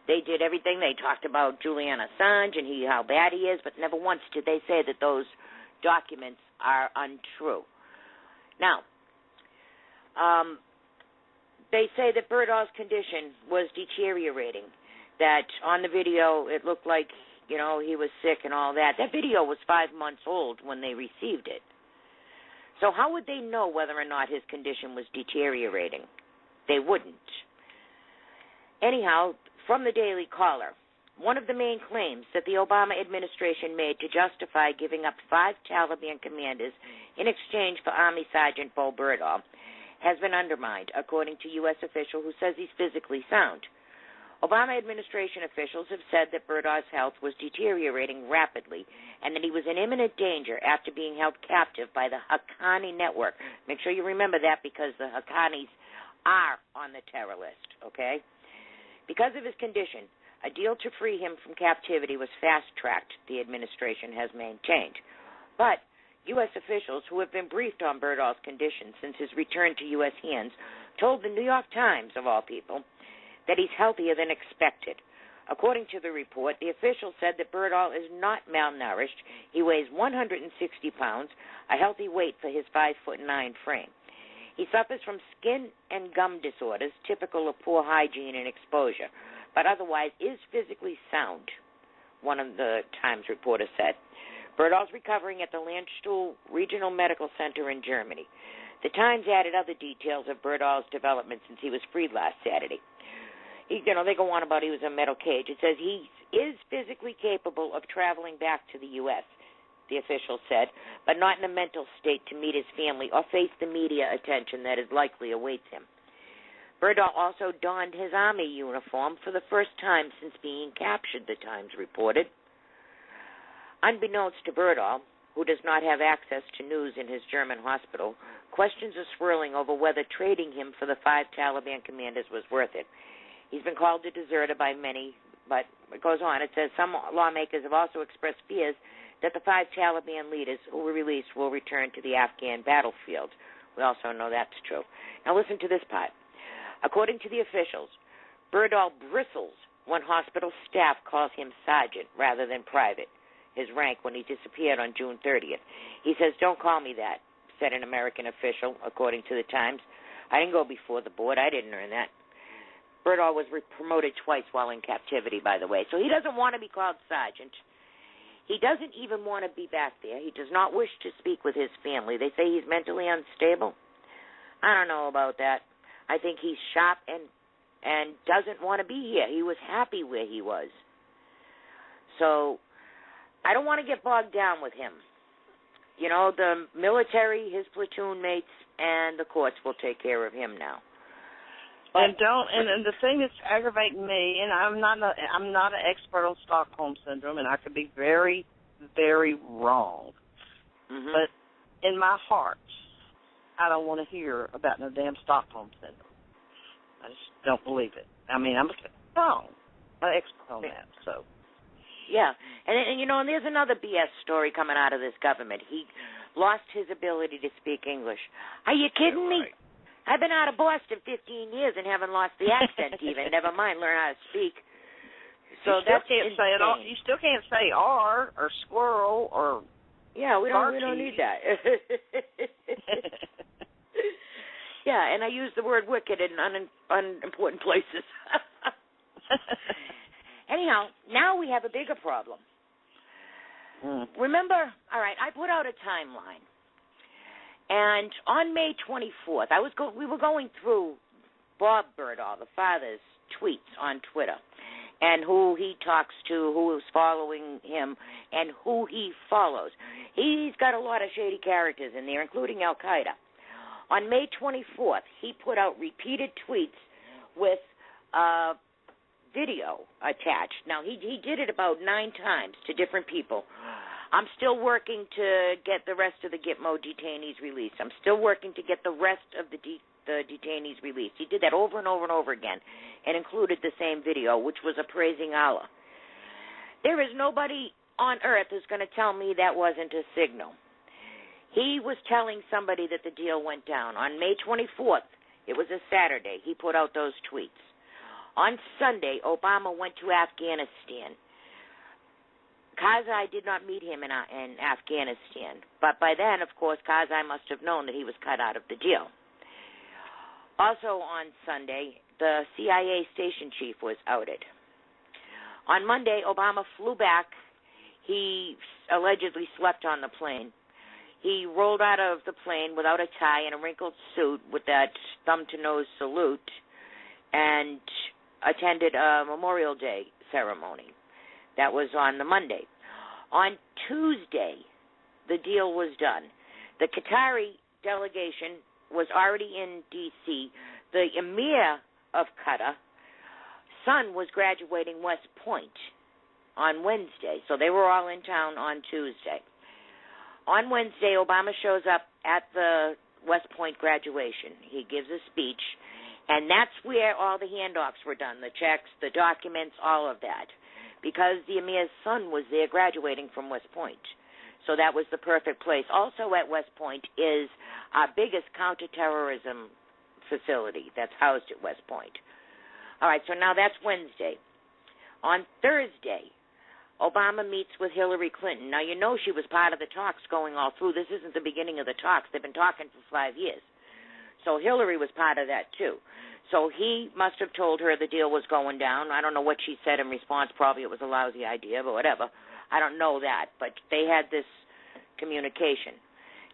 They did everything. They talked about Julian Assange and how bad he is, but never once did they say that those documents are untrue. Now, they say that Berdahl's condition was deteriorating, that on the video it looked like, he was sick and all that. That video was 5 months old when they received it. So how would they know whether or not his condition was deteriorating? They wouldn't. Anyhow, from the Daily Caller, one of the main claims that the Obama administration made to justify giving up 5 Taliban commanders in exchange for Army Sergeant Bo Berdahl has been undermined, according to U.S. official who says he's physically sound. Obama administration officials have said that Berdahl's health was deteriorating rapidly and that he was in imminent danger after being held captive by the Haqqani network. Make sure you remember that, because the Haqqanis are on the terror list, okay? Because of his condition, a deal to free him from captivity was fast-tracked, the administration has maintained. But U.S. officials who have been briefed on Berdahl's condition since his return to U.S. hands told the New York Times, of all people, that he's healthier than expected. According to the report, the official said that Berdahl is not malnourished. He weighs 160 pounds, a healthy weight for his 5'9" frame. He suffers from skin and gum disorders, typical of poor hygiene and exposure, but otherwise is physically sound, one of the Times reporters said. Berdahl's recovering at the Landstuhl Regional Medical Center in Germany. The Times added other details of Berdahl's development since he was freed last Saturday. They go on about he was in a metal cage. It says he is physically capable of traveling back to the U.S., the official said, but not in a mental state to meet his family or face the media attention that is likely awaits him. Berdahl also donned his Army uniform for the first time since being captured, the Times reported. Unbeknownst to Berdahl, who does not have access to news in his German hospital, questions are swirling over whether trading him for the 5 Taliban commanders was worth it. He's been called a deserter by many, but it goes on. It says some lawmakers have also expressed fears that the 5 Taliban leaders who were released will return to the Afghan battlefield. We also know that's true. Now listen to this part. According to the officials, Berdahl bristles when hospital staff calls him sergeant rather than private, his rank when he disappeared on June 30th. He says, "Don't call me that," said an American official, according to the Times. "I didn't go before the board. I didn't earn that." Berdahl was promoted twice while in captivity, by the way, so he doesn't want to be called sergeant. He doesn't even want to be back there. He does not wish to speak with his family. They say he's mentally unstable. I don't know about that. I think he's sharp and doesn't want to be here. He was happy where he was. So I don't want to get bogged down with him. You know, the military, his platoon mates, and the courts will take care of him now. And the thing that's aggravating me, and I'm not an expert on Stockholm syndrome, and I could be very, very wrong. Mm-hmm. But in my heart, I don't want to hear about no damn Stockholm syndrome. I just don't believe it. I mean, I'm wrong. I'm an expert on that, so. Yeah, and you know, and there's another BS story coming out of this government. He lost his ability to speak English. Are you kidding me? I've been out of Boston 15 years and haven't lost the accent even. Never mind learn how to speak. So you still that's can't say it all. You still can't say R or squirrel or yeah. We don't need that. Yeah, and I use the word wicked in unimportant places. Anyhow, now we have a bigger problem. Remember, all right, I put out a timeline. And on May 24th, we were going through Bob Berdahl, the father's tweets on Twitter, and who he talks to, who is following him, and who he follows. He's got a lot of shady characters in there, including Al-Qaeda. On May 24th, he put out repeated tweets with video attached. Now, he did it about 9 times to different people. I'm still working to get the rest of the Gitmo detainees released. I'm still working to get the rest of the detainees released. He did that over and over and over again and included the same video, which was a praising Allah. There is nobody on earth who's going to tell me that wasn't a signal. He was telling somebody that the deal went down. On May 24th, it was a Saturday, he put out those tweets. On Sunday, Obama went to Afghanistan. Karzai did not meet him in Afghanistan. But by then, of course, Karzai must have known that he was cut out of the deal. Also on Sunday, the CIA station chief was outed. On Monday, Obama flew back. He allegedly slept on the plane. He rolled out of the plane without a tie and a wrinkled suit with that thumb-to-nose salute and attended a Memorial Day ceremony. That was on the Monday. On Tuesday, the deal was done. The Qatari delegation was already in D.C. The emir of Qatar, son was graduating West Point on Wednesday, so they were all in town on Tuesday. On Wednesday, Obama shows up at the West Point graduation. He gives a speech, and that's where all the handoffs were done, the checks, the documents, all of that, because the emir's son was there graduating from West Point. So that was the perfect place. Also at West Point is our biggest counterterrorism facility that's housed at West Point. All right, so now that's Wednesday. On Thursday, Obama meets with Hillary Clinton. Now, you know she was part of the talks going all through. This isn't the beginning of the talks. They've been talking for 5 years. So Hillary was part of that, too. So he must have told her the deal was going down. I don't know what she said in response. Probably it was a lousy idea, but whatever. I don't know that. But they had this communication.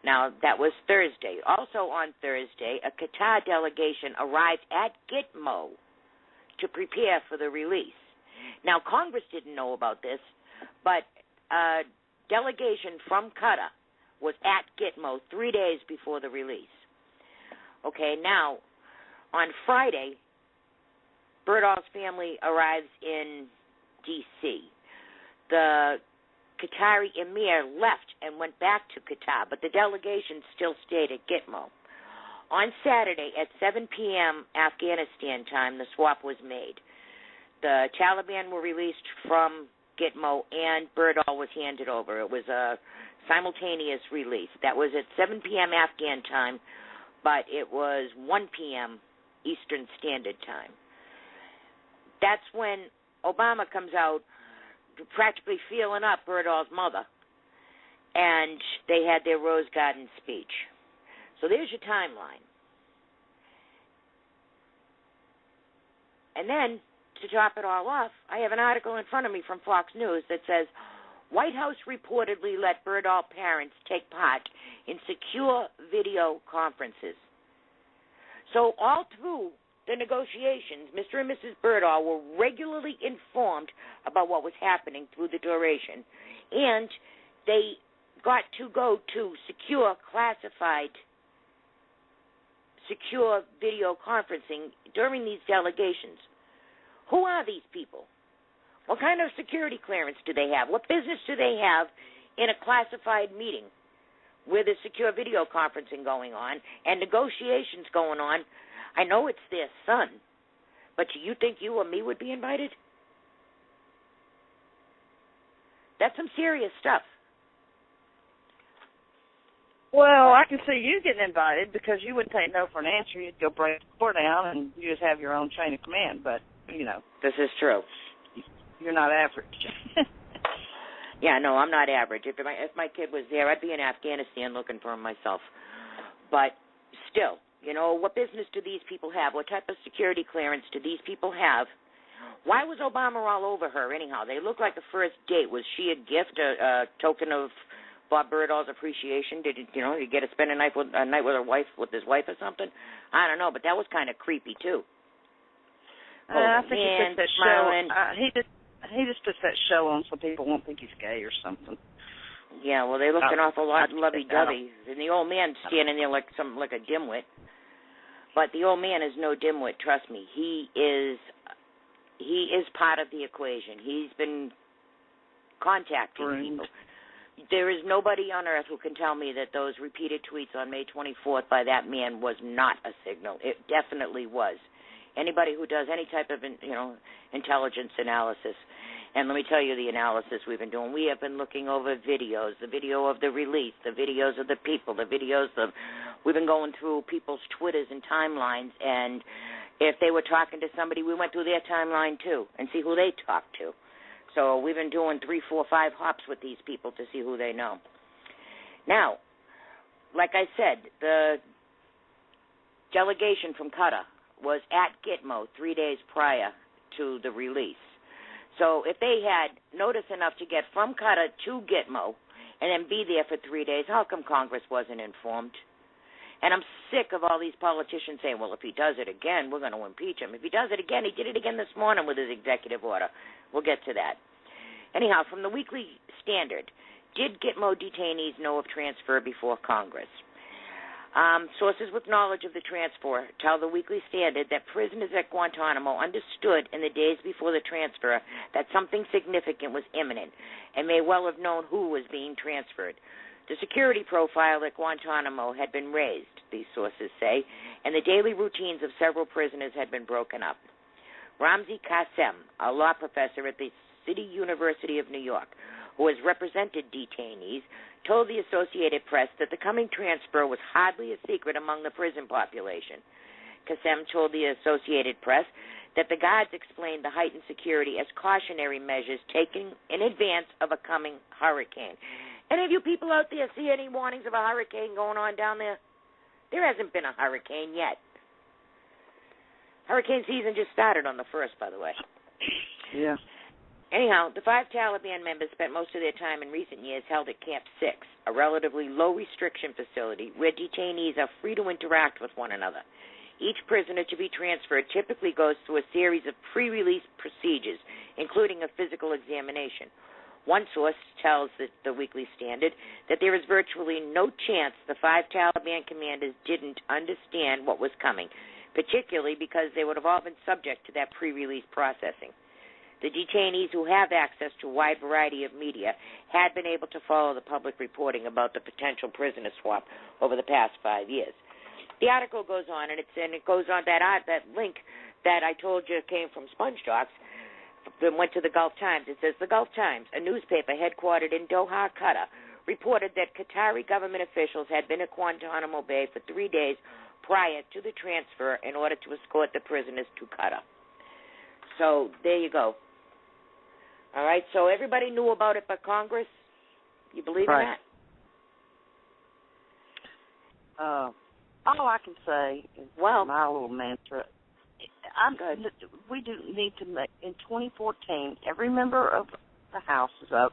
Now, that was Thursday. Also on Thursday, a Qatar delegation arrived at Gitmo to prepare for the release. Now, Congress didn't know about this, but a delegation from Qatar was at Gitmo 3 days before the release. Okay, now, on Friday, Berdahl's family arrives in D.C. The Qatari emir left and went back to Qatar, but the delegation still stayed at Gitmo. On Saturday at 7 p.m. Afghanistan time, the swap was made. the Taliban were released from Gitmo and Berdahl was handed over. It was a simultaneous release. That was at 7 p.m. Afghan time, but it was 1 p.m. Eastern Standard Time. That's when Obama comes out practically feeling up Berdahl's mother, and they had their Rose Garden speech. So there's your timeline. And then, to top it all off, I have an article in front of me from Fox News that says, White House reportedly let Berdahl parents take part in secure video conferences. So all through the negotiations, Mr. and Mrs. Berdahl were regularly informed about what was happening through the duration, and they got to go to secure, classified, secure video conferencing during these delegations. Who are these people? What kind of security clearance do they have? What business do they have in a classified meeting where there's secure video conferencing going on and negotiations going on? I know it's their son, but do you think you or me would be invited? That's some serious stuff. Well, I can see you getting invited because you wouldn't take no for an answer. You'd go break the door down and you just have your own chain of command. But, you know. This is true. You're not average. Yeah, no, I'm not average. If my kid was there, I'd be in Afghanistan looking for him myself. But still, you know, what business do these people have? What type of security clearance do these people have? Why was Obama all over her anyhow? They look like a first date. Was she a gift, a token of Bob Berdahl's appreciation? Did you get to spend a night with his wife or something? I don't know, but that was kind of creepy too. I think he puts that show. He just puts that show on so people won't think he's gay or something. Yeah, well, they looked an awful lot lovey-dovey, and the old man standing there like a dimwit. But the old man is no dimwit. Trust me, he is part of the equation. He's been contacting people. There is nobody on earth who can tell me that those repeated tweets on May 24th by that man was not a signal. It definitely was. Anybody who does any type of, intelligence analysis, and let me tell you the analysis we've been doing. We have been looking over videos, the video of the release, the videos of the people, we've been going through people's Twitters and timelines, and if they were talking to somebody, we went through their timeline too and see who they talked to. So we've been doing 3, 4, 5 hops with these people to see who they know. Now, like I said, the delegation from Qatar was at Gitmo 3 days prior to the release. So if they had notice enough to get from Qatar to Gitmo and then be there for 3 days, how come Congress wasn't informed? And I'm sick of all these politicians saying, well, if he does it again, we're going to impeach him. If he does it again, he did it again this morning with his executive order. We'll get to that. Anyhow, from the Weekly Standard, did Gitmo detainees know of transfer before Congress? Sources with knowledge of the transfer tell the Weekly Standard that prisoners at Guantanamo understood in the days before the transfer that something significant was imminent and may well have known who was being transferred. The security profile at Guantanamo had been raised, these sources say, and the daily routines of several prisoners had been broken up. Ramzi Qassem, a law professor at the City University of New York, who has represented detainees, told the Associated Press that the coming transfer was hardly a secret among the prison population. Qassem told the Associated Press that the guards explained the heightened security as cautionary measures taken in advance of a coming hurricane. Any of you people out there see any warnings of a hurricane going on down there? There hasn't been a hurricane yet. Hurricane season just started on the 1st, by the way. Yeah. Anyhow, the 5 Taliban members spent most of their time in recent years held at Camp 6, a relatively low-restriction facility where detainees are free to interact with one another. Each prisoner to be transferred typically goes through a series of pre-release procedures, including a physical examination. One source tells the Weekly Standard that there is virtually no chance the 5 Taliban commanders didn't understand what was coming, particularly because they would have all been subject to that pre-release processing. The detainees who have access to a wide variety of media had been able to follow the public reporting about the potential prisoner swap over the past 5 years. The article goes on, and it goes on that link that I told you came from Sponge Talks, then went to the Gulf Times. It says, the Gulf Times, a newspaper headquartered in Doha, Qatar, reported that Qatari government officials had been at Guantanamo Bay for 3 days prior to the transfer in order to escort the prisoners to Qatar. So there you go. All right, so everybody knew about it but Congress. You believe in that? All I can say is my little mantra. We do need to make, in 2014, every member of the House is up,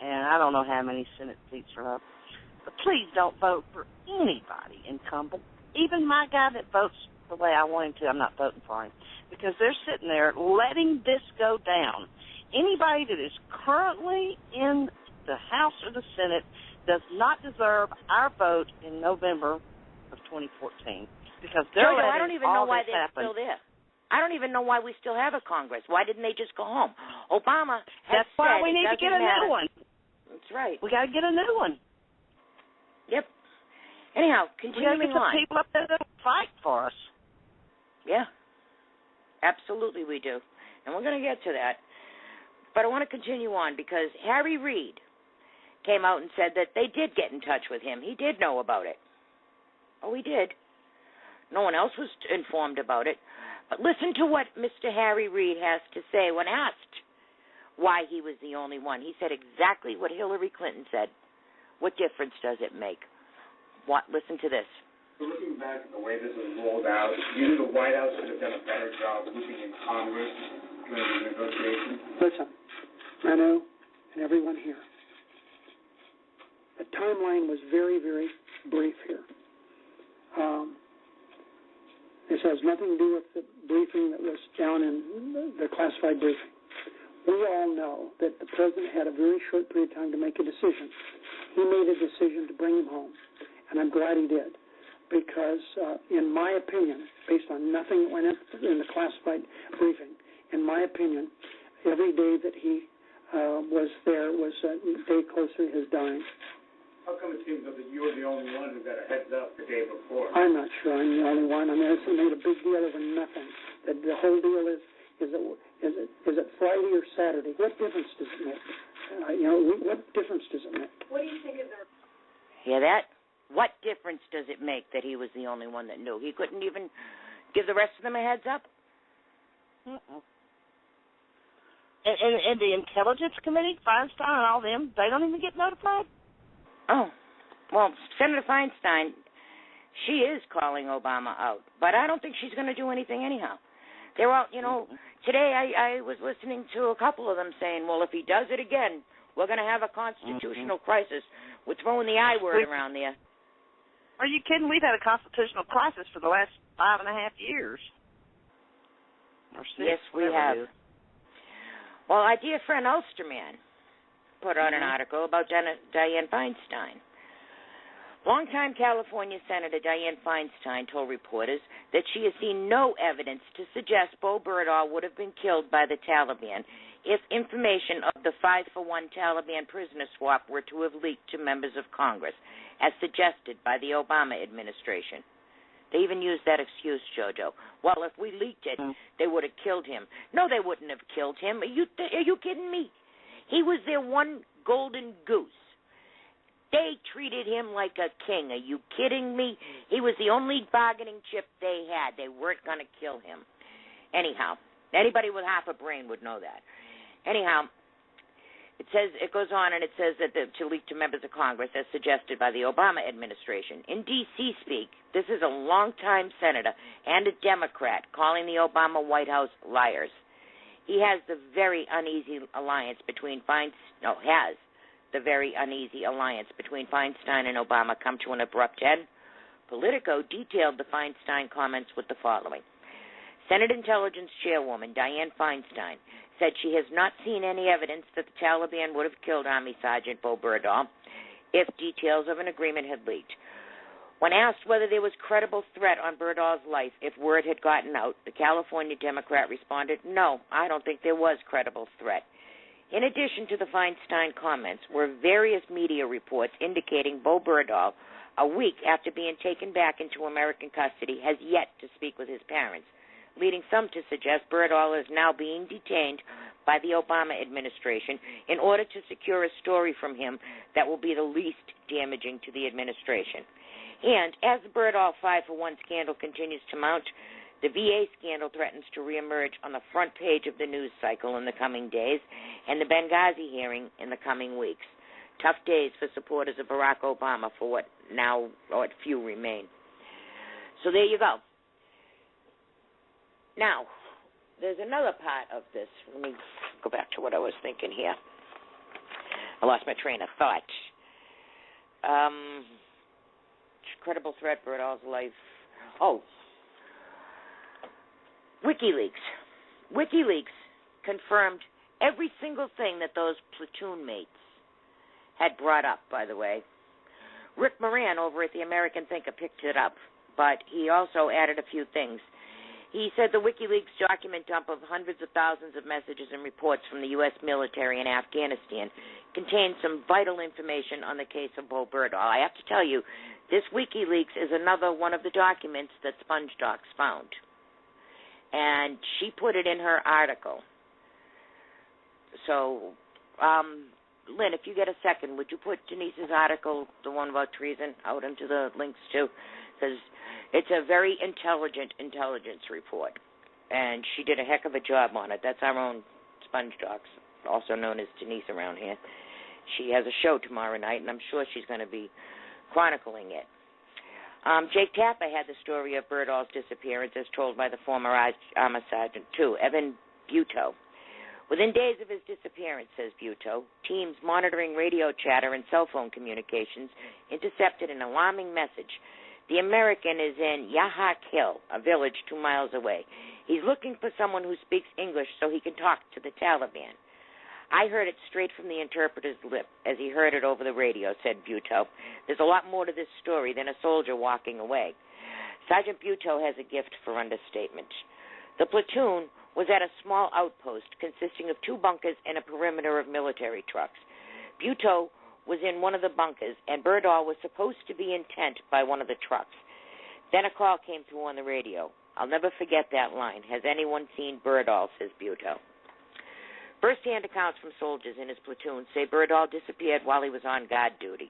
and I don't know how many Senate seats are up, but please don't vote for anybody incumbent. Even my guy that votes the way I want him to, I'm not voting for him, because they're sitting there letting this go down. Anybody that is currently in the House or the Senate does not deserve our vote in November of 2014. Because they're Jojo, I don't even know why they're happen. still there. I don't even know why we still have a Congress. Why didn't they just go home? Obama has That's why said we need to get a new one. That's right. We got to get a new one. Yep. Anyhow, continuing we got to get the people up there that fight for us. Yeah. Absolutely we do. And we're going to get to that. But I want to continue on because Harry Reid came out and said that they did get in touch with him. He did know about it. Oh, he did. No one else was informed about it. But listen to what Mr. Harry Reid has to say when asked why he was the only one. He said exactly what Hillary Clinton said. What difference does it make? Listen to this. So looking back at the way this was rolled out, you knew the White House should have done a better job looping in Congress during the negotiations? Listen, Manu and everyone here, the timeline was very, very brief here. This has nothing to do with the briefing that was down in the classified briefing. We all know that the president had a very short period of time to make a decision. He made a decision to bring him home, and I'm glad he did, because in my opinion, based on nothing that went in the classified briefing, in my opinion, every day that he was there was a day closer to his dying. How come it seems that you were the only one who got a heads up the day before? I'm not sure I'm the only one. I mean, it's made a big deal over nothing. The whole deal is it Friday or Saturday? What difference does it make? What difference does it make? What do you think of their... Hear that? What difference does it make that he was the only one that knew? He couldn't even give the rest of them a heads up? And the Intelligence Committee, Feinstein and all them, they don't even get notified? Oh, well, Senator Feinstein, she is calling Obama out, but I don't think she's going to do anything anyhow. They're all, today I was listening to a couple of them saying, well, if he does it again, we're going to have a constitutional crisis. We're throwing the I word around there. Are you kidding? We've had a constitutional crisis for the last 5.5 years. Or 6, yes, we have. Well, our dear friend Ulsterman put out an article about Dianne Feinstein. Longtime California Senator Dianne Feinstein told reporters that she has seen no evidence to suggest Bo Berdahl would have been killed by the Taliban if information of the 5-for-1 Taliban prisoner swap were to have leaked to members of Congress, as suggested by the Obama administration. They even used that excuse, Jojo. Well, if we leaked it, they would have killed him. No, they wouldn't have killed him. Are you kidding me? He was their one golden goose. They treated him like a king. Are you kidding me? He was the only bargaining chip they had. They weren't going to kill him. Anyhow, anybody with half a brain would know that. Anyhow, it goes on and it says that to leak to members of Congress as suggested by the Obama administration. In D.C. speak, this is a longtime senator and a Democrat calling the Obama White House liars. He has the very uneasy alliance between Feinstein and Obama come to an abrupt end. Politico detailed the Feinstein comments with the following. Senate Intelligence Chairwoman Dianne Feinstein said she has not seen any evidence that the Taliban would have killed Army Sergeant Bo Berdahl if details of an agreement had leaked. When asked whether there was credible threat on Berdahl's life if word had gotten out, the California Democrat responded, no, I don't think there was credible threat. In addition to the Feinstein comments were various media reports indicating Bo Berdahl, a week after being taken back into American custody, has yet to speak with his parents. leading some to suggest Berdahl is now being detained by the Obama administration in order to secure a story from him that will be the least damaging to the administration. And as the Berdahl 5-for-1 scandal continues to mount, the VA scandal threatens to reemerge on the front page of the news cycle in the coming days, and the Benghazi hearing in the coming weeks. Tough days for supporters of Barack Obama for what few remain. So there you go. Now, there's another part of this. Let me go back to what I was thinking here. I lost my train of thought. Credible threat, Berdahl's life. Oh, WikiLeaks. WikiLeaks confirmed every single thing that those platoon mates had brought up, by the way. Rick Moran over at the American Thinker picked it up, but he also added a few things. He said the WikiLeaks document dump of hundreds of thousands of messages and reports from the U.S. military in Afghanistan contains some vital information on the case of Bo Berdahl. I have to tell you, this WikiLeaks is another one of the documents that Sponge Docs found. And she put it in her article. So, Lynn, if you get a second, would you put Denise's article, the one about treason, out into the links too? Because it's a very intelligent intelligence report, and she did a heck of a job on it. That's our own Sponge Docs, also known as Denise around here. She has a show tomorrow night, and I'm sure she's going to be chronicling it. Jake Tapper had the story of Berdahl's disappearance as told by the former Army Sergeant, too, Evan Buetow. Within days of his disappearance, says Buetow, teams monitoring radio chatter and cell phone communications intercepted an alarming message. The American is in Yahak Hill, a village 2 miles away. He's looking for someone who speaks English so he can talk to the Taliban. I heard it straight from the interpreter's lip as he heard it over the radio, said Buetow. There's a lot more to this story than a soldier walking away. Sergeant Buetow has a gift for understatement. The platoon was at a small outpost consisting of 2 bunkers and a perimeter of military trucks. Buetow was in one of the bunkers, and Berdahl was supposed to be in tent by one of the trucks. Then a call came through on the radio. I'll never forget that line. Has anyone seen Berdahl, says Buetow. First-hand accounts from soldiers in his platoon say Berdahl disappeared while he was on guard duty.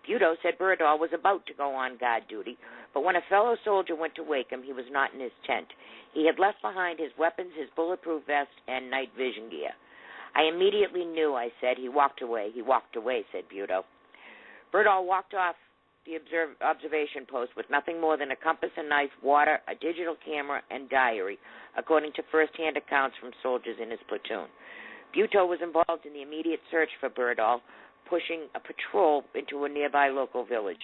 Buetow said Berdahl was about to go on guard duty, but when a fellow soldier went to wake him, he was not in his tent. He had left behind his weapons, his bulletproof vest, and night vision gear. I immediately knew, I said. He walked away, said Buetow. Berdahl walked off the observation post with nothing more than a compass, a knife, water, a digital camera, and diary, according to first-hand accounts from soldiers in his platoon. Buetow was involved in the immediate search for Berdahl, pushing a patrol into a nearby local village.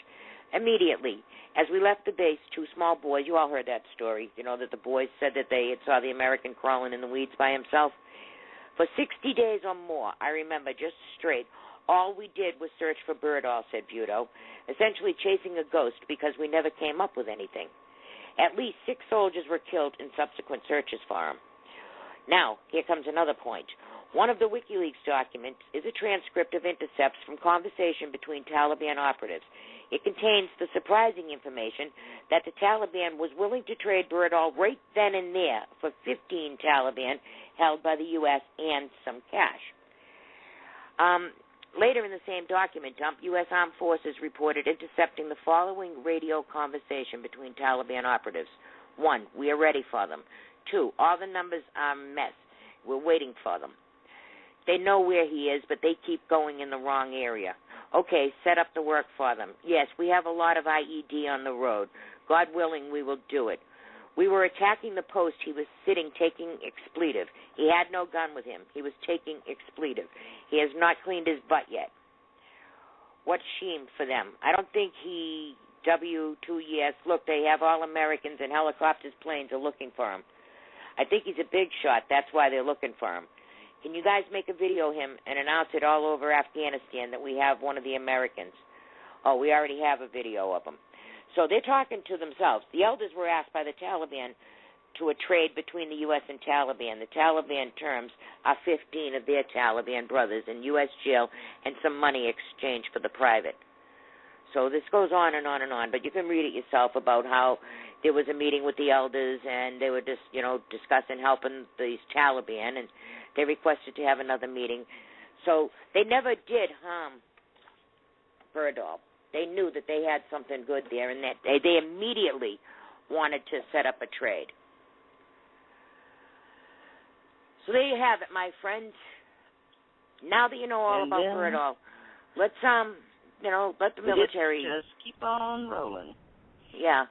Immediately, as we left the base, 2 small boys, you all heard that story, that the boys said that they had saw the American crawling in the weeds by himself. For 60 days or more, I remember just straight, all we did was search for Berdahl, said Buetow, essentially chasing a ghost because we never came up with anything. At least 6 soldiers were killed in subsequent searches for him. Now, here comes another point. One of the WikiLeaks documents is a transcript of intercepts from conversation between Taliban operatives. It contains the surprising information that the Taliban was willing to trade Berdahl right then and there for 15 Taliban held by the U.S. and some cash. Later in the same document dump, U.S. Armed Forces reported intercepting the following radio conversation between Taliban operatives. 1, we are ready for them. 2, all the numbers are a mess. We're waiting for them. They know where he is, but they keep going in the wrong area. Okay, set up the work for them. Yes, we have a lot of IED on the road. God willing, we will do it. We were attacking the post. He was sitting taking expletive. He had no gun with him. He was taking expletive. He has not cleaned his butt yet. What shame for them. I don't think he, W2ES, look, they have all Americans and helicopters, planes are looking for him. I think he's a big shot. That's why they're looking for him. Can you guys make a video of him and announce it all over Afghanistan that we have one of the Americans? Oh, we already have a video of him. So they're talking to themselves. The elders were asked by the Taliban to a trade between the U.S. and Taliban. The Taliban terms are 15 of their Taliban brothers in U.S. jail and some money exchanged for the private. So this goes on and on and on, but you can read it yourself about how there was a meeting with the elders, and they were just, discussing helping these Taliban, and they requested to have another meeting. So they never did harm Berdahl. They knew that they had something good there, and that they immediately wanted to set up a trade. So there you have it, my friends. Now that you know all about Berdahl, let's let the military just keep on rolling. Yeah.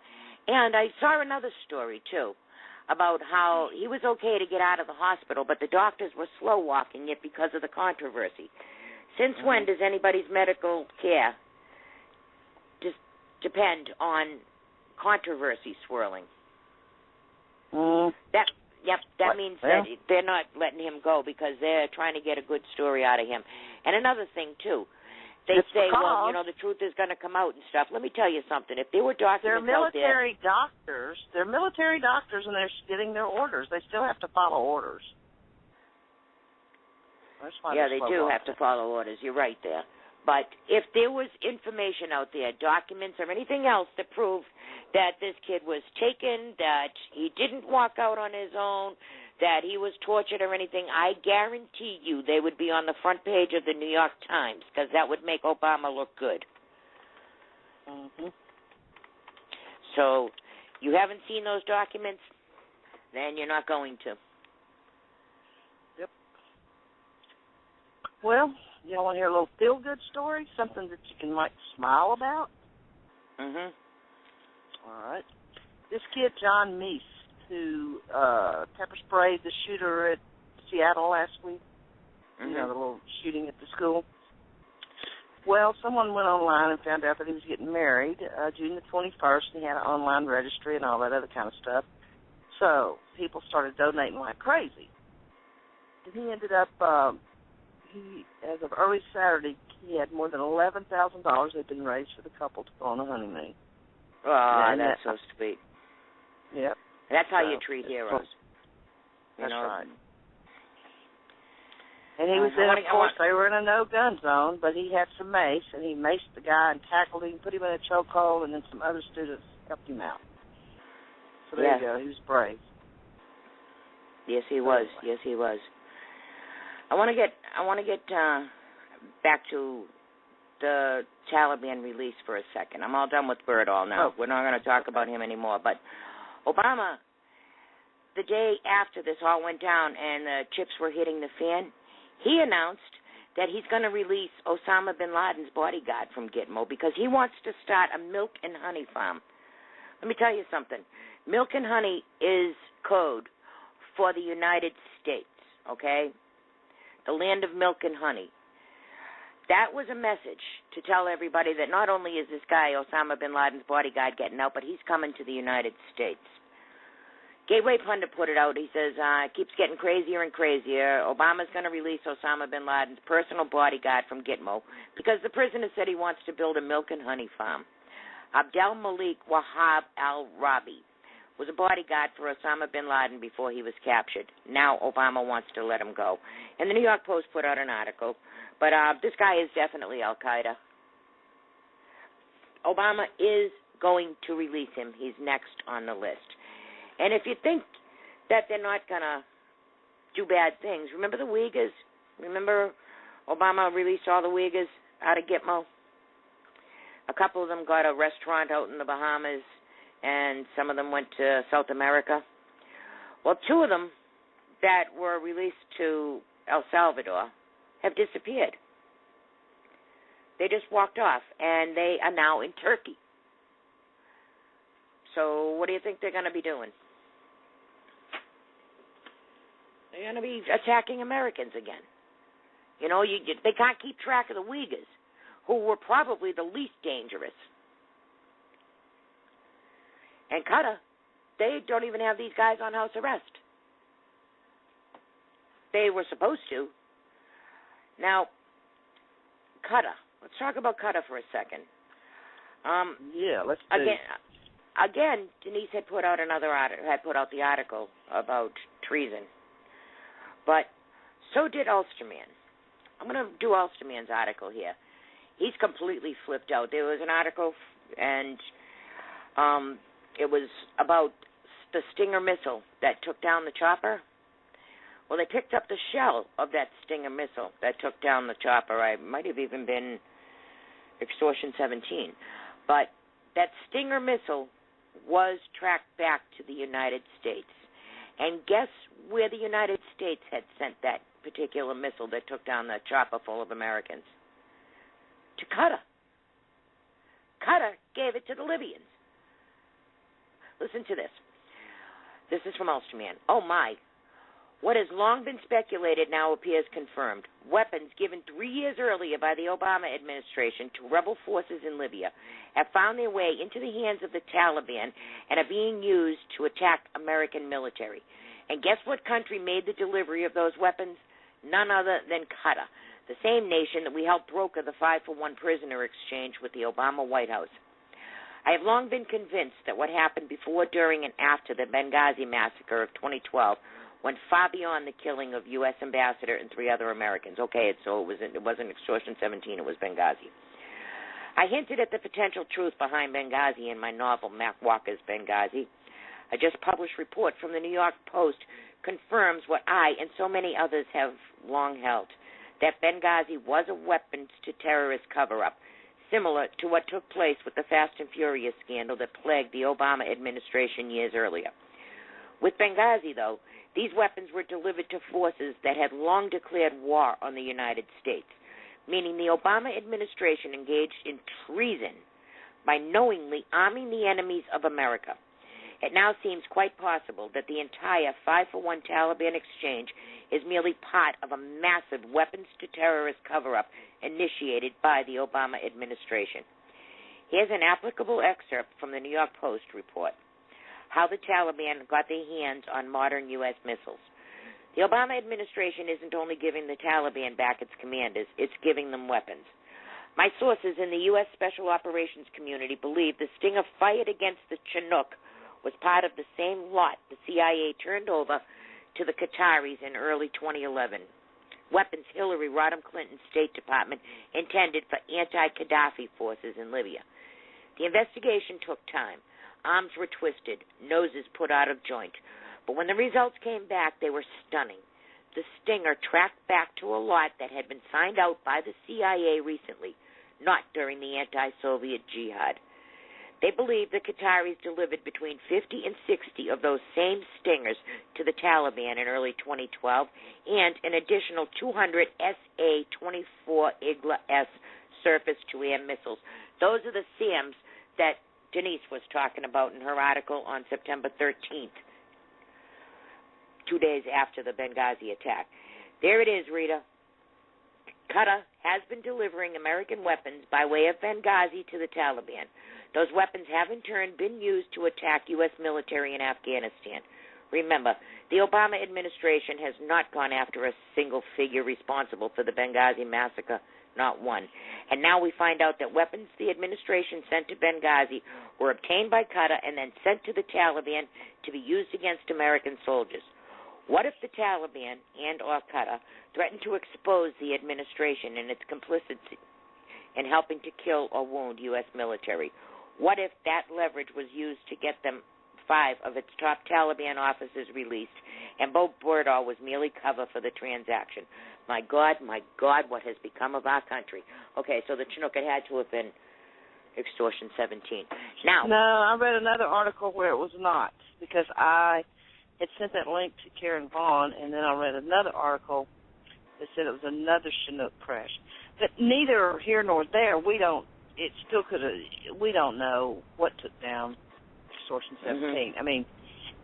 And I saw another story too about how he was okay to get out of the hospital, but the doctors were slow walking it because of the controversy. Since when does anybody's medical care just depend on controversy swirling? That means that they're not letting him go because they're trying to get a good story out of him. And another thing, too, they say, well, the truth is going to come out and stuff. Let me tell you something. If there were documents out there... They're military doctors, and they're getting their orders. They still have to follow orders. Yeah, they do have to follow orders. You're right there. But if there was information out there, documents or anything else that proved that this kid was taken, that he didn't walk out on his own, that he was tortured or anything, I guarantee you they would be on the front page of the New York Times, because that would make Obama look good. So you haven't seen those documents, then you're not going to. Yep. Well, y'all want to hear a little feel-good story? Something that you can, smile about? All right. This kid, John Meese, who pepper sprayed the shooter at Seattle last week, the little shooting at the school. Well, someone went online and found out that he was getting married June the 21st, and he had an online registry and all that other kind of stuff. So people started donating like crazy. And he ended up, as of early Saturday, he had more than $11,000 had been raised for the couple to go on a honeymoon. Oh, that's so sweet. Yep. That's how you treat heroes. That's right. And he was of course, they were in a no-gun zone, but he had some mace, and he maced the guy and tackled him, put him in a chokehold, and then some other students helped him out. So there you go. He was brave. Yes, he was. Yes, he was. I want to get back to the Taliban release for a second. I'm all done with Berdahl now. We're not going to talk about him anymore. But Obama, the day after this all went down and the chips were hitting the fan, he announced that he's going to release Osama bin Laden's bodyguard from Gitmo because he wants to start a milk and honey farm. Let me tell you something. Milk and honey is code for the United States, okay? The land of milk and honey. That was a message to tell everybody that not only is this guy, Osama bin Laden's bodyguard, getting out, but he's coming to the United States. Gateway Pundit put it out. He says, it keeps getting crazier and crazier. Obama's going to release Osama bin Laden's personal bodyguard from Gitmo because the prisoner said he wants to build a milk and honey farm. Abdel Malik Wahab al-Rabi was a bodyguard for Osama bin Laden before he was captured. Now Obama wants to let him go. And the New York Post put out an article. But this guy is definitely al-Qaeda. Obama is going to release him. He's next on the list. And if you think that they're not going to do bad things, remember the Uyghurs? Remember Obama released all the Uyghurs out of Gitmo? A couple of them got a restaurant out in the Bahamas, and some of them went to South America. Well, two of them that were released to El Salvador have disappeared. They just walked off, and they are now in Turkey. So what do you think they're going to be doing? They're going to be attacking Americans again. They can't keep track of the Uyghurs, who were probably the least dangerous. And Qatar, they don't even have these guys on house arrest. They were supposed to. Now, Qatar. Let's talk about Qatar for a second. Let's Again, Denise had put out the article about treason. But so did Ulsterman. I'm going to do Ulsterman's article here. He's completely flipped out. There was an article, and it was about the Stinger missile that took down the chopper. Well, they picked up the shell of that Stinger missile that took down the chopper. I might have even been Extortion 17. But that Stinger missile was tracked back to the United States. And guess where the United States had sent that particular missile that took down that chopper full of Americans? To Qatar. Qatar gave it to the Libyans. Listen to this. This is from Ulsterman. Oh, my. What has long been speculated now appears confirmed. Weapons given 3 years earlier by the Obama administration to rebel forces in Libya have found their way into the hands of the Taliban and are being used to attack American military. And guess what country made the delivery of those weapons? None other than Qatar, the same nation that we helped broker the 5-for-1 prisoner exchange with the Obama White House. I have long been convinced that what happened before, during, and after the Benghazi massacre of 2012 went far beyond the killing of U.S. ambassador and 3 other Americans. Okay, so it wasn't Extortion 17, it was Benghazi. I hinted at the potential truth behind Benghazi in my novel, Mac Walker's Benghazi. A just published report from the New York Post confirms what I and so many others have long held, that Benghazi was a weapons to terrorist cover-up, similar to what took place with the Fast and Furious scandal that plagued the Obama administration years earlier. With Benghazi, though, these weapons were delivered to forces that had long declared war on the United States, meaning the Obama administration engaged in treason by knowingly arming the enemies of America. It now seems quite possible that the entire 5-for-1 Taliban exchange is merely part of a massive weapons-to-terrorist cover-up initiated by the Obama administration. Here's an applicable excerpt from the New York Post report. How the Taliban got their hands on modern U.S. missiles. The Obama administration isn't only giving the Taliban back its commanders, it's giving them weapons. My sources in the U.S. Special Operations community believe the Stinger fired against the Chinook was part of the same lot the CIA turned over to the Qataris in early 2011. Weapons Hillary Rodham Clinton's State Department intended for anti-Gaddafi forces in Libya. The investigation took time. Arms were twisted, noses put out of joint. But when the results came back, they were stunning. The Stinger tracked back to a lot that had been signed out by the CIA recently, not during the anti-Soviet jihad. They believe the Qataris delivered between 50 and 60 of those same Stingers to the Taliban in early 2012, and an additional 200 SA-24 Igla-S surface-to-air missiles. Those are the SAMs that Denise was talking about in her article on September 13th, 2 days after the Benghazi attack. There it is, Rita. Qatar has been delivering American weapons by way of Benghazi to the Taliban. Those weapons have in turn been used to attack U.S. military in Afghanistan. Remember, the Obama administration has not gone after a single figure responsible for the Benghazi massacre, not one. And now we find out that weapons the administration sent to Benghazi were obtained by Qatar and then sent to the Taliban to be used against American soldiers. What if the Taliban and or Qatar threatened to expose the administration and its complicity in helping to kill or wound U.S. military? What if that leverage was used to get them 5 of its top Taliban officers released, and Bo Berdahl was merely cover for the transaction? My God, what has become of our country? Okay, so the Chinook, it had to have been Extortion 17. Now, no, I read another article where it was not, because I had sent that link to Karen Vaughn, and then I read another article that said it was another Chinook crash. But neither here nor there, we don't know what took down Extortion 17. I mean,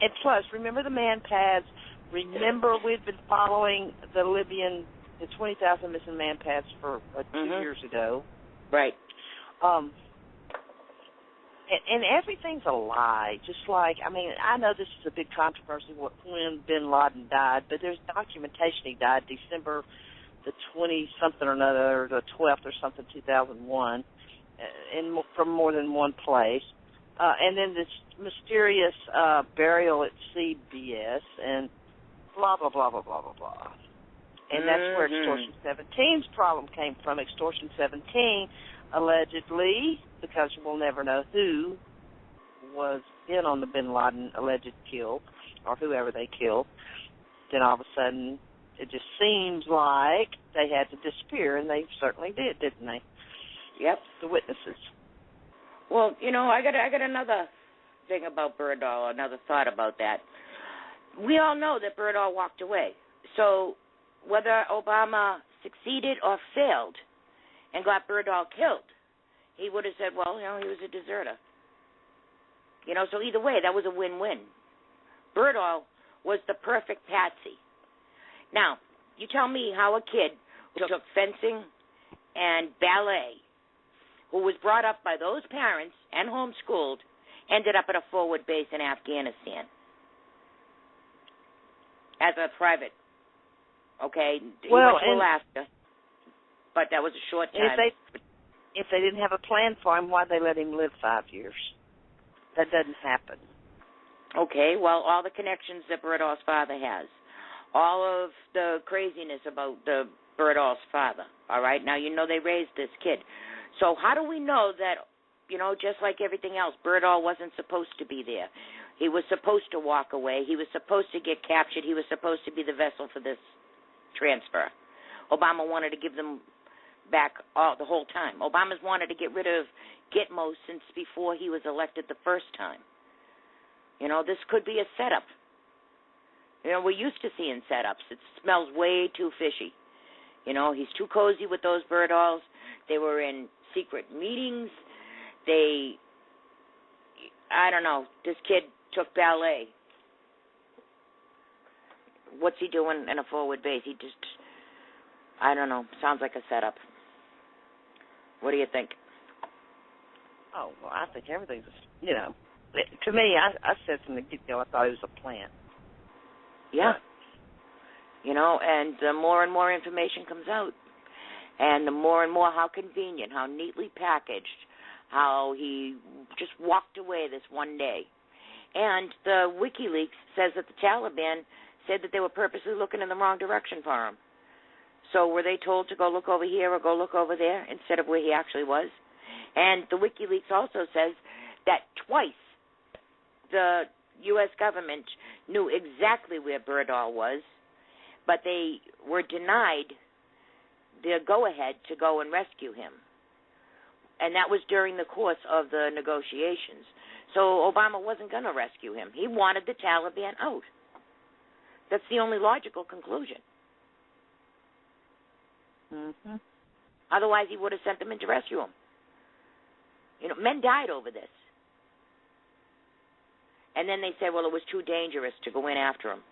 and plus, remember the man pads? Remember we'd been following the 20,000 missing man pads for 2 years ago. Right. And everything's a lie. Just like, I mean, I know this is a big controversy when bin Laden died, but there's documentation he died December the 20-something or another, the 12th or something, 2001, from more than one place. And then this mysterious burial at CBS and blah, blah, blah, blah, blah, blah, blah. And that's where Extortion 17's problem came from. Extortion 17, allegedly, because we'll never know who, was in on the bin Laden alleged kill, or whoever they killed, then all of a sudden it just seems like they had to disappear, and they certainly did, didn't they? Yep. The witnesses. Well, I got another thing about Berdahl, another thought about that. We all know that Berdahl walked away. So whether Obama succeeded or failed and got Berdahl killed, he would have said, well, he was a deserter. So either way, that was a win-win. Berdahl was the perfect patsy. Now, you tell me how a kid who took fencing and ballet, who was brought up by those parents and homeschooled, ended up at a forward base in Afghanistan as a private. Okay, he went to Alaska, but that was a short time. If they didn't have a plan for him, why'd they let him live 5 years? That doesn't happen. Okay, well, all the connections that Berdahl's father has, all of the craziness about the Berdahl's father, all right? Now, they raised this kid. So how do we know that, just like everything else, Berdahl wasn't supposed to be there? He was supposed to walk away. He was supposed to get captured. He was supposed to be the vessel for this transfer. Obama wanted to give them back the whole time. Obama's wanted to get rid of Gitmo since before he was elected the first time. This could be a setup. We're used to seeing setups. It smells way too fishy. He's too cozy with those Berdahls. They were in secret meetings. I don't know, this kid took ballet. What's he doing in a forward base? He just, I don't know, sounds like a setup. What do you think? Oh, well, I think everything's, to me, I said from the get-go, I thought it was a plan. Yeah. And the more and more information comes out, and the more and more how convenient, how neatly packaged, how he just walked away this one day. And the WikiLeaks says that the Taliban said that they were purposely looking in the wrong direction for him. So were they told to go look over here or go look over there instead of where he actually was? And the WikiLeaks also says that twice the U.S. government knew exactly where Berdahl was, but they were denied the go-ahead to go and rescue him. And that was during the course of the negotiations. So Obama wasn't going to rescue him. He wanted the Taliban out. That's the only logical conclusion. Mm-hmm. Otherwise, he would have sent them in to rescue him. Men died over this. And then they said, well, it was too dangerous to go in after him.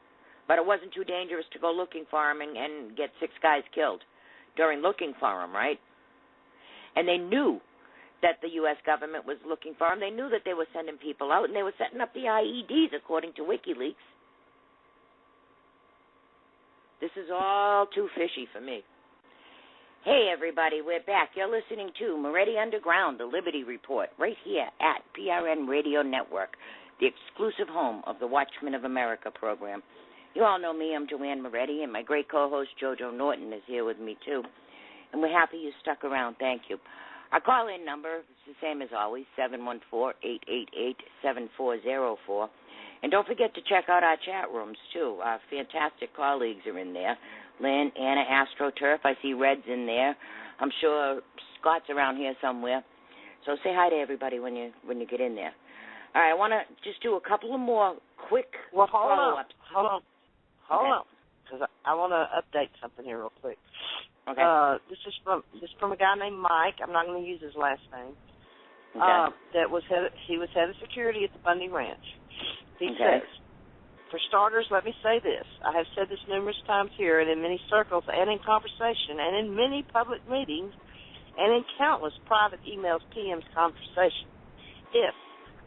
But it wasn't too dangerous to go looking for him and get 6 guys killed during looking for him, right? And they knew that the U.S. government was looking for him. They knew that they were sending people out, and they were setting up the IEDs, according to WikiLeaks. This is all too fishy for me. Hey, everybody, we're back. You're listening to Moretti Underground, the Liberty Report, right here at PRN Radio Network, the exclusive home of the Watchmen of America program. You all know me. I'm Joanne Moretti, and my great co-host, JoJo Norton, is here with me, too. And we're happy you stuck around. Thank you. Our call-in number is the same as always, 714-888-7404. And don't forget to check out our chat rooms, too. Our fantastic colleagues are in there. Lynn, Anna, AstroTurf. I see Red's in there. I'm sure Scott's around here somewhere. So say hi to everybody when you get in there. All right, I want to just do a couple of more quick follow-ups. Hold on, because I want to update something here real quick. Okay. This is from a guy named Mike. I'm not going to use his last name. Okay. He was head of security at the Bundy Ranch. He says, for starters, let me say this. I have said this numerous times here and in many circles and in conversation and in many public meetings and in countless private emails, PMs, conversation. If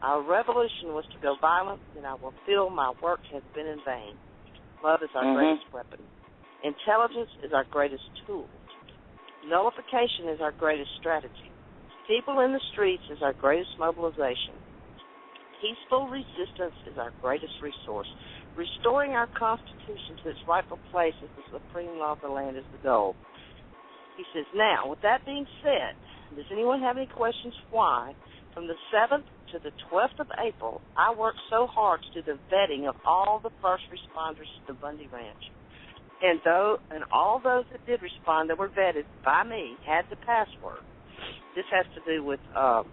our revolution was to go violent, then I will feel my work has been in vain. Love is our greatest weapon. Intelligence is our greatest tool. Nullification is our greatest strategy. People in the streets is our greatest mobilization. Peaceful resistance is our greatest resource. Restoring our Constitution to its rightful place as the supreme law of the land is the goal. He says, now, with that being said, does anyone have any questions why From the 7th to the 12th of April, I worked so hard to do the vetting of all the first responders to the Bundy Ranch. And all those that did respond that were vetted by me had the password. This has to do with the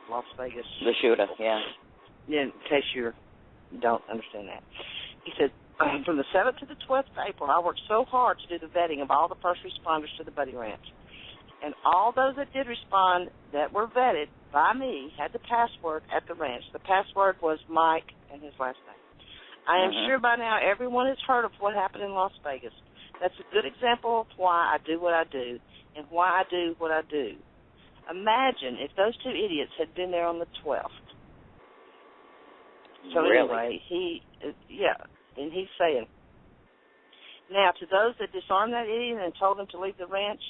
Las Vegas. The shooter, yeah. In case you don't understand that. He said, from the 7th to the 12th of April, I worked so hard to do the vetting of all the first responders to the Bundy Ranch. And all those that did respond that were vetted by me had the password at the ranch. The password was Mike and his last name. I am sure by now everyone has heard of what happened in Las Vegas. That's a good example of why I do what I do and why I do what I do. Imagine if those two idiots had been there on the 12th. So anyway, and he's saying, now to those that disarmed that idiot and told him to leave the ranch,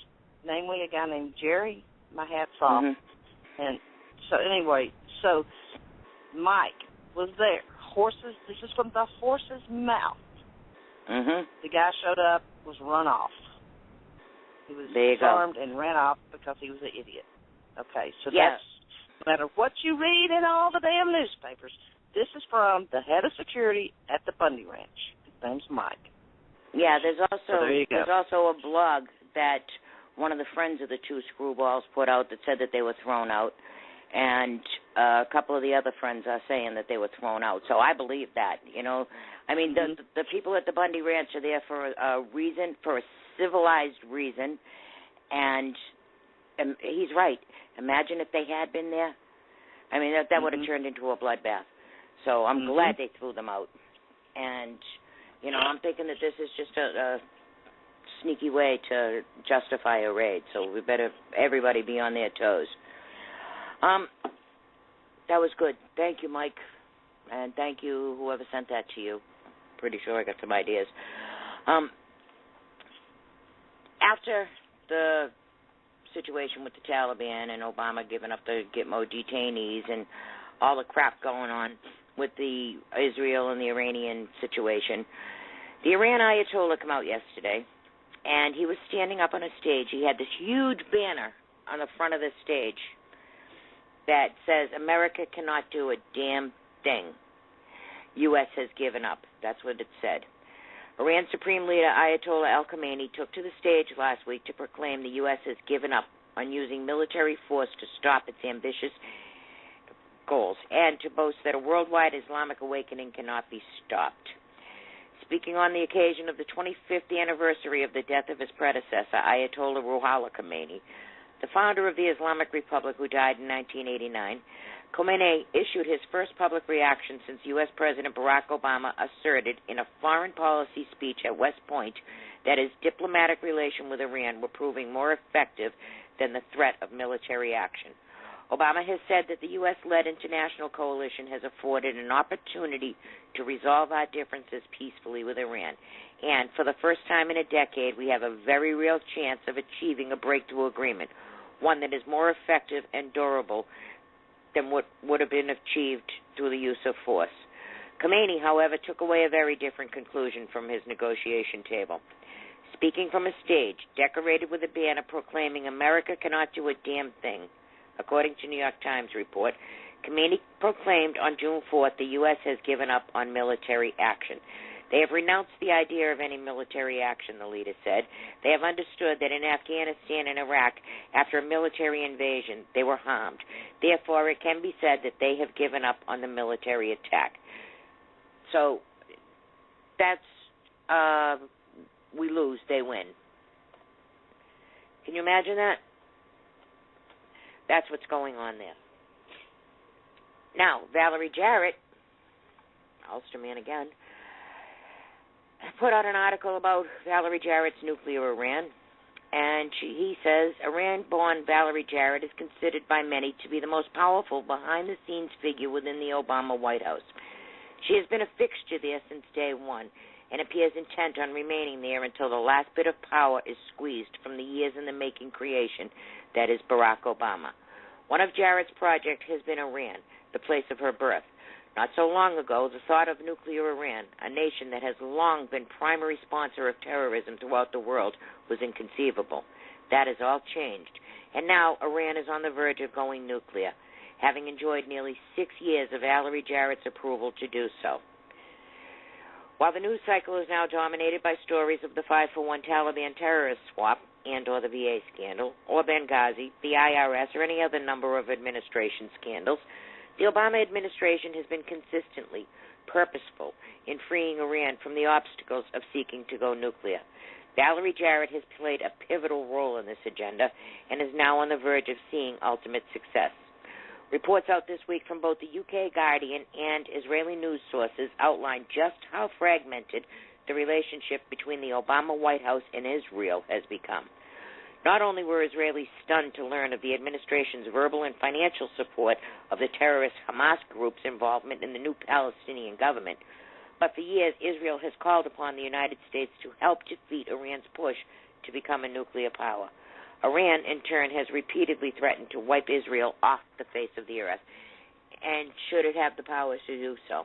namely a guy named Jerry, my hat's off. And so anyway, so Mike was there. This is from the horse's mouth. The guy showed up, was run off. He was disarmed and ran off because he was an idiot. Okay, so that's, no matter what you read in all the damn newspapers, this is from the head of security at the Bundy Ranch. His name's Mike. Yeah, there's also a blog that one of the friends of the two screwballs put out that said that they were thrown out, and a couple of the other friends are saying that they were thrown out. So I believe that, you know. I mean, the people at the Bundy Ranch are there for a reason, for a civilized reason, and he's right. Imagine if they had been there. I mean, that would have turned into a bloodbath. So I'm glad they threw them out. And, you know, I'm thinking that this is just a sneaky way to justify a raid. So we better everybody be on their toes. That was good. Thank you, Mike. And thank you, whoever sent that to you. Pretty sure I got some ideas. After the situation with the Taliban and Obama giving up the Gitmo detainees and all the crap going on with the Israel and the Iranian situation, the Iran Ayatollah came out yesterday, and he was standing up on a stage. He had this huge banner on the front of the stage that says, America cannot do a damn thing. U.S. has given up. That's what it said. Iran Supreme Leader Ayatollah al-Khamenei took to the stage last week to proclaim the U.S. has given up on using military force to stop its ambitious goals and to boast that a worldwide Islamic awakening cannot be stopped. Speaking on the occasion of the 25th anniversary of the death of his predecessor, Ayatollah Ruhollah Khomeini, the founder of the Islamic Republic who died in 1989, Khomeini issued his first public reaction since U.S. President Barack Obama asserted in a foreign policy speech at West Point that his diplomatic relation with Iran were proving more effective than the threat of military action. Obama has said that the U.S.-led international coalition has afforded an opportunity to resolve our differences peacefully with Iran. And for the first time in a decade, we have a very real chance of achieving a breakthrough agreement, one that is more effective and durable than what would have been achieved through the use of force. Khomeini, however, took away a very different conclusion from his negotiation table. Speaking from a stage decorated with a banner proclaiming America cannot do a damn thing, according to New York Times report, Khomeini proclaimed on June 4th the U.S. has given up on military action. They have renounced the idea of any military action, the leader said. They have understood that in Afghanistan and Iraq, after a military invasion, they were harmed. Therefore, it can be said that they have given up on the military attack. So that's, we lose, they win. Can you imagine that? That's what's going on there. Now, Valerie Jarrett, Ulsterman again, put out an article about Valerie Jarrett's nuclear Iran, and he says Iran-born Valerie Jarrett is considered by many to be the most powerful behind-the-scenes figure within the Obama White House. She has been a fixture there since day one and appears intent on remaining there until the last bit of power is squeezed from the years-in-the-making creation that is Barack Obama. One of Jarrett's projects has been Iran, the place of her birth. Not so long ago, the thought of nuclear Iran, a nation that has long been primary sponsor of terrorism throughout the world, was inconceivable. That has all changed. And now Iran is on the verge of going nuclear. having enjoyed nearly 6 years of Valerie Jarrett's approval to do so. While the news cycle is now dominated by stories of the 5-for-1 Taliban terrorist swap and or the VA scandal, or Benghazi, the IRS, or any other number of administration scandals, the Obama administration has been consistently purposeful in freeing Iran from the obstacles of seeking to go nuclear. Valerie Jarrett has played a pivotal role in this agenda and is now on the verge of seeing ultimate success. Reports out this week from both the UK Guardian and Israeli news sources outline just how fragmented the relationship between the Obama White House and Israel has become. Not only were Israelis stunned to learn of the administration's verbal and financial support of the terrorist Hamas group's involvement in the new Palestinian government, but for years Israel has called upon the United States to help defeat Iran's push to become a nuclear power. Iran, in turn, has repeatedly threatened to wipe Israel off the face of the earth, and should it have the powers to do so.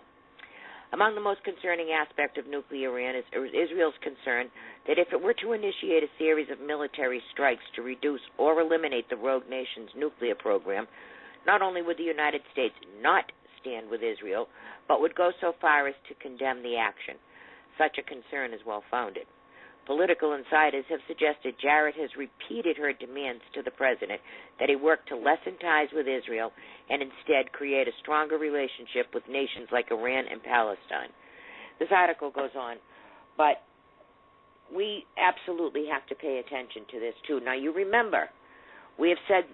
Among the most concerning aspect of nuclear Iran is Israel's concern that if it were to initiate a series of military strikes to reduce or eliminate the rogue nation's nuclear program, not only would the United States not stand with Israel, but would go so far as to condemn the action. Such a concern is well-founded. Political insiders have suggested Jarrett has repeated her demands to the president that he work to lessen ties with Israel and instead create a stronger relationship with nations like Iran and Palestine. This article goes on, but we absolutely have to pay attention to this too. Now, you remember, we have said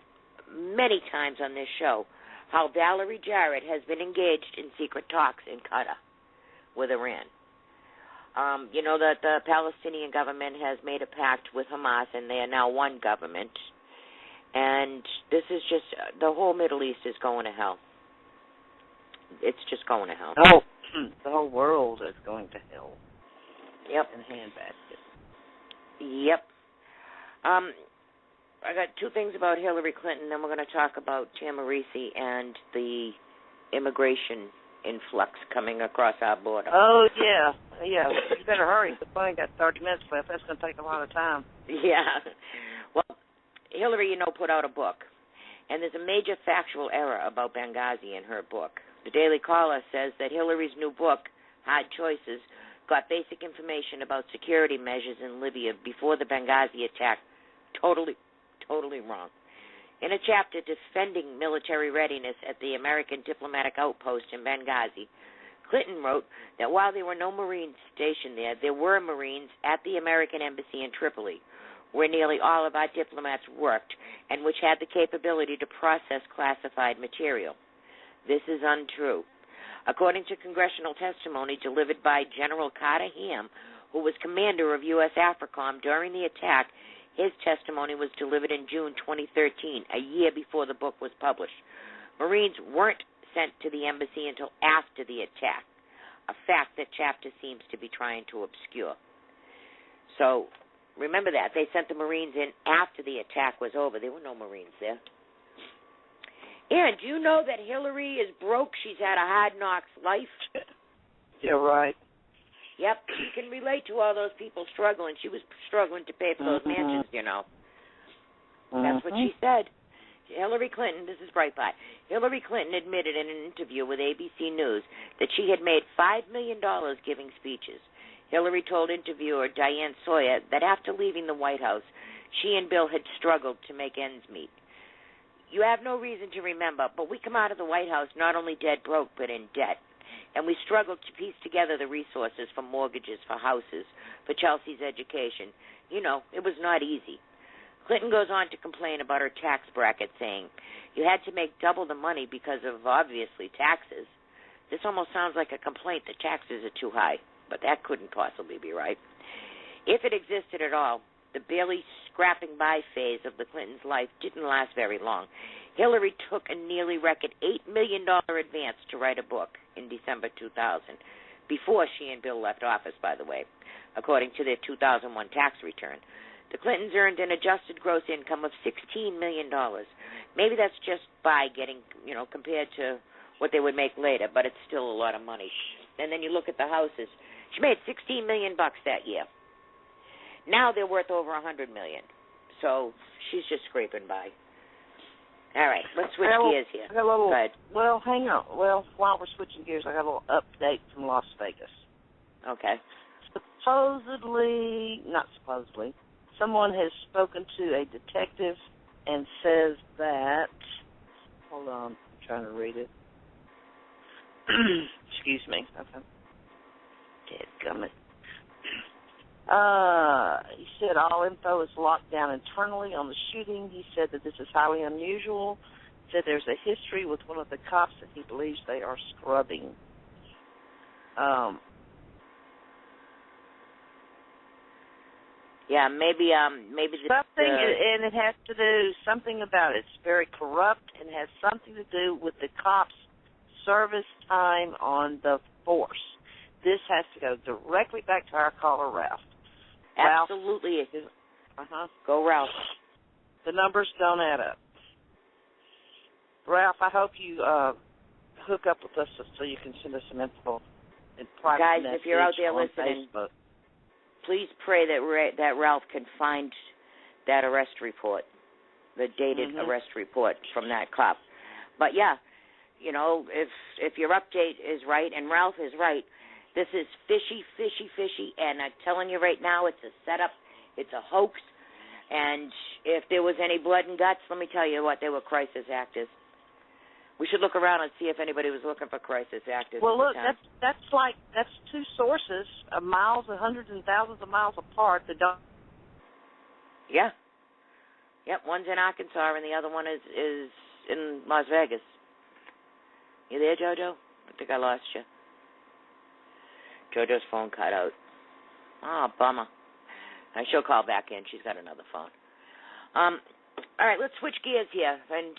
many times on this show how Valerie Jarrett has been engaged in secret talks in Qatar with Iran. You know that the Palestinian government has made a pact with Hamas, and they are now one government. And this is just, the whole Middle East is going to hell. It's just going to hell. Oh, the whole world is going to hell. Yep. In a handbasket. Yep. I got two things about Hillary Clinton, then we're going to talk about Tamarisi and the immigration influx coming across our border. Oh, yeah. Yeah, you better hurry. We only got 30 minutes left. That's going to take a lot of time. Yeah. Well, Hillary, put out a book, and there's a major factual error about Benghazi in her book. The Daily Caller says that Hillary's new book, Hard Choices, got basic information about security measures in Libya before the Benghazi attack. Totally wrong. In a chapter defending military readiness at the American diplomatic outpost in Benghazi, Clinton wrote that while there were no Marines stationed there were Marines at the American Embassy in Tripoli, where nearly all of our diplomats worked and which had the capability to process classified material. This is untrue. According to congressional testimony delivered by General Carter Ham, who was commander of U.S. AFRICOM during the attack, his testimony was delivered in June 2013, a year before the book was published. Marines weren't sent to the embassy until after the attack, a fact that chapter seems to be trying to obscure. So remember that. They sent the Marines in after the attack was over. There were no Marines there. And do you know that Hillary is broke? She's had a hard knocks life. Yeah, right. Yep, she can relate to all those people struggling. She was struggling to pay for those mansions, That's what she said. Hillary Clinton, this is Breitbart, Hillary Clinton admitted in an interview with ABC News that she had made $5 million giving speeches. Hillary told interviewer Diane Sawyer that after leaving the White House, she and Bill had struggled to make ends meet. You have no reason to remember, but we come out of the White House not only dead broke, but in debt. And we struggled to piece together the resources for mortgages, for houses, for Chelsea's education. It was not easy. Clinton goes on to complain about her tax bracket, saying, you had to make double the money because of, obviously, taxes. This almost sounds like a complaint that taxes are too high, but that couldn't possibly be right. If it existed at all, the barely scrapping by phase of the Clintons' life didn't last very long. Hillary took a nearly record $8 million advance to write a book in December 2000, before she and Bill left office, by the way, according to their 2001 tax return. The Clintons earned an adjusted gross income of $16 million. Maybe that's just by getting, compared to what they would make later, but it's still a lot of money. And then you look at the houses. She made $16 million that year. Now they're worth over $100 million. So she's just scraping by. All right, let's switch gears here. I got a little, Go ahead. well, hang on. Well, while we're switching gears, I got a little update from Las Vegas. Okay. Someone has spoken to a detective and says that, hold on, I'm trying to read it. Excuse me. Okay. Dadgummit. He said all info is locked down internally on the shooting. He said that this is highly unusual. He said there's a history with one of the cops that he believes they are scrubbing. Yeah, maybe something, and it has to do something about it. It's very corrupt and has something to do with the cops' service time on the force. This has to go directly back to our caller, Ralph. Absolutely. Go, Ralph. The numbers don't add up. Ralph, I hope you hook up with us so you can send us some info in private. Guys, message if you're out there on listening, Facebook. Please pray that Ralph can find that arrest report, the dated arrest report from that cop. But yeah, you know, if your update is right and Ralph is right, this is fishy, and I'm telling you right now, it's a setup, it's a hoax, and if there was any blood and guts, let me tell you what, they were crisis actors. We should look around and see if anybody was looking for crisis actors. Well, look, that's two sources, miles, hundreds and thousands of miles apart that don't. Yeah. Yep, one's in Arkansas and the other one is in Las Vegas. You there, JoJo? I think I lost you. JoJo's phone cut out. Oh, bummer. She'll call back in. She's got another phone. All right, let's switch gears here. And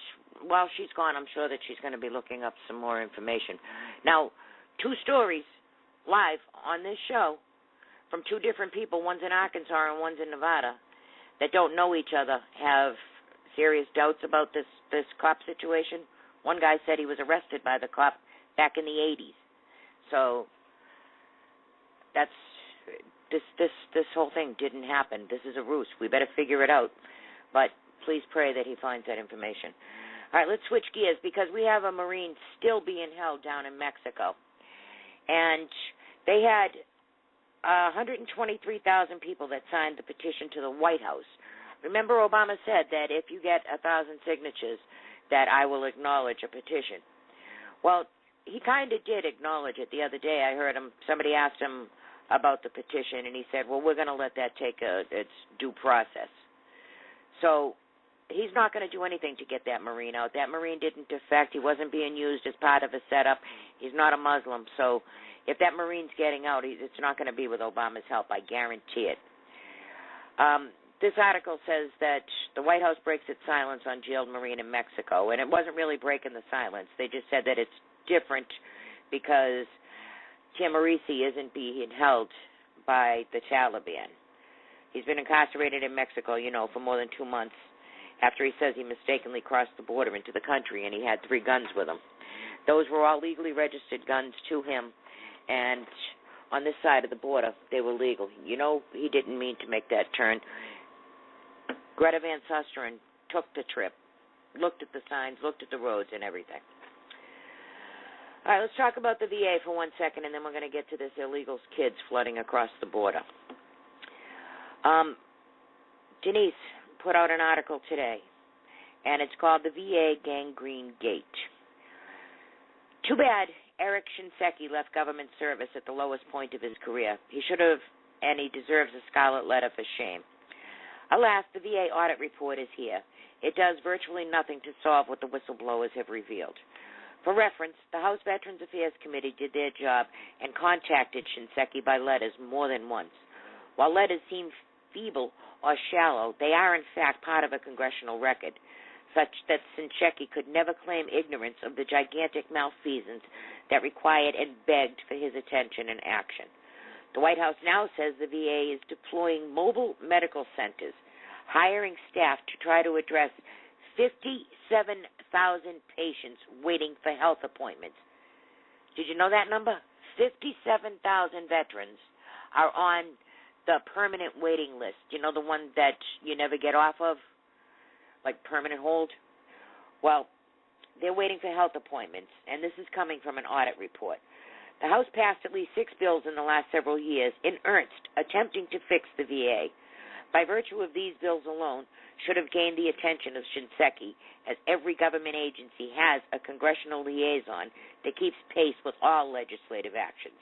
while she's gone, I'm sure that she's going to be looking up some more information. Now, two stories live on this show from two different people. One's in Arkansas and one's in Nevada that don't know each other, have serious doubts about this cop situation. One guy said he was arrested by the cop back in the 80s. So that's this whole thing didn't happen. This is a ruse. We better figure it out. But please pray that he finds that information. All right, let's switch gears because we have a Marine still being held down in Mexico. And they had 123,000 people that signed the petition to the White House. Remember, Obama said that if you get 1,000 signatures, that I will acknowledge a petition. Well, he kind of did acknowledge it the other day. I heard somebody asked him about the petition, and he said, well, we're going to let that take its due process. So he's not going to do anything to get that Marine out. That Marine didn't defect. He wasn't being used as part of a setup. He's not a Muslim. So if that Marine's getting out, it's not going to be with Obama's help. I guarantee it. This article says that the White House breaks its silence on jailed Marine in Mexico, and it wasn't really breaking the silence. They just said that it's different because Tamarisi isn't being held by the Taliban. He's been incarcerated in Mexico, for more than 2 months after he says he mistakenly crossed the border into the country and he had 3 guns with him. Those were all legally registered guns to him, and on this side of the border, they were legal. He didn't mean to make that turn. Greta Van Susteren took the trip, looked at the signs, looked at the roads and everything. All right, let's talk about the VA for 1 second, and then we're going to get to this illegals kids flooding across the border. Denise put out an article today, and it's called The VA Gangrene Gate. Too bad Eric Shinseki left government service at the lowest point of his career. He should have, and he deserves a scarlet letter for shame. Alas, the VA audit report is here. It does virtually nothing to solve what the whistleblowers have revealed. For reference, the House Veterans Affairs Committee did their job and contacted Shinseki by letters more than once. While letters seem feeble or shallow, they are in fact part of a congressional record, such that Shinseki could never claim ignorance of the gigantic malfeasance that required and begged for his attention and action. The White House now says the VA is deploying mobile medical centers, hiring staff to try to address 57,000 patients waiting for health appointments. Did you know that number? 57,000 veterans are on the permanent waiting list. The one that you never get off of, like permanent hold? Well, they're waiting for health appointments, and this is coming from an audit report. The House passed at least 6 bills in the last several years in earnest, attempting to fix the VA. By virtue of these bills alone, should have gained the attention of Shinseki, as every government agency has a congressional liaison that keeps pace with all legislative actions.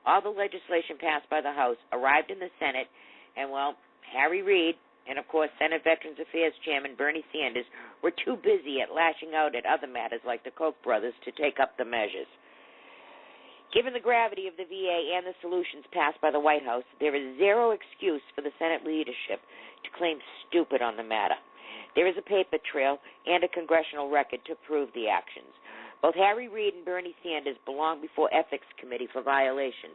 All the legislation passed by the House arrived in the Senate, and, well, Harry Reid and, of course, Senate Veterans Affairs Chairman Bernie Sanders were too busy at lashing out at other matters like the Koch brothers to take up the measures. Given the gravity of the VA and the solutions passed by the White House, there is zero excuse for the Senate leadership to claim stupid on the matter. There is a paper trail and a congressional record to prove the actions. Both Harry Reid and Bernie Sanders belong before Ethics Committee for violations.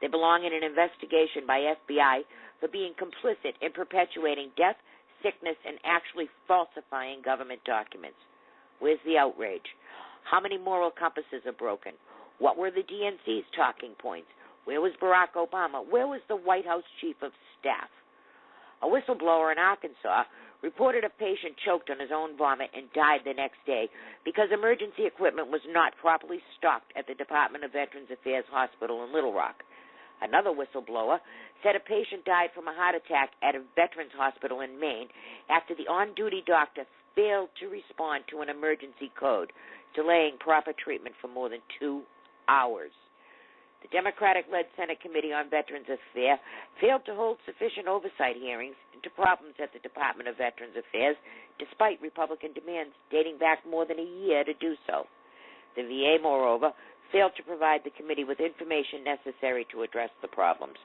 They belong in an investigation by FBI for being complicit in perpetuating death, sickness, and actually falsifying government documents. Where's the outrage? How many moral compasses are broken? What were the DNC's talking points? Where was Barack Obama? Where was the White House Chief of Staff? A whistleblower in Arkansas reported a patient choked on his own vomit and died the next day because emergency equipment was not properly stocked at the Department of Veterans Affairs Hospital in Little Rock. Another whistleblower said a patient died from a heart attack at a veterans hospital in Maine after the on-duty doctor failed to respond to an emergency code, delaying proper treatment for more than 2 hours. The Democratic-led Senate Committee on Veterans Affairs failed to hold sufficient oversight hearings into problems at the Department of Veterans Affairs, despite Republican demands dating back more than a year to do so. The VA, moreover, failed to provide the committee with information necessary to address the problems.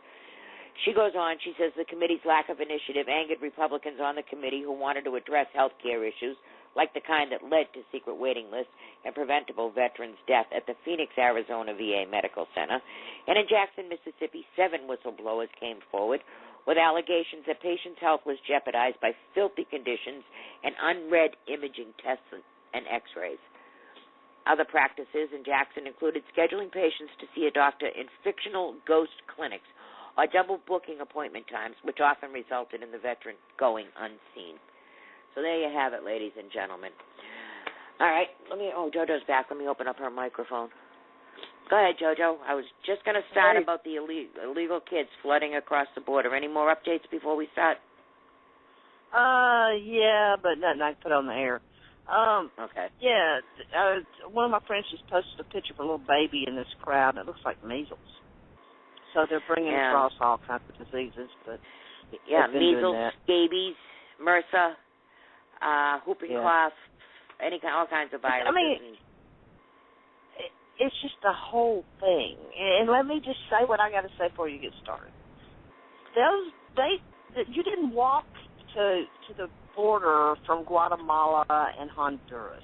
She goes on, she says the committee's lack of initiative angered Republicans on the committee who wanted to address health care issues, like the kind that led to secret waiting lists and preventable veterans' death at the Phoenix, Arizona VA Medical Center. And in Jackson, Mississippi, 7 whistleblowers came forward with allegations that patients' health was jeopardized by filthy conditions and unread imaging tests and x-rays. Other practices in Jackson included scheduling patients to see a doctor in fictional ghost clinics or double booking appointment times, which often resulted in the veteran going unseen. So there you have it, ladies and gentlemen. All right, JoJo's back. Let me open up her microphone. Go ahead, JoJo. I was just going to start about the illegal kids flooding across the border. Any more updates before we start? Yeah, but nothing I can put on the air. Okay. Yeah, one of my friends just posted a picture of a little baby in this crowd, and it looks like measles. So they're bringing across all kinds of diseases, but measles, scabies, MRSA, whooping cough, all kinds of viruses. I mean, it's just the whole thing. And let me just say what I got to say before you get started. You didn't walk to the border from Guatemala and Honduras.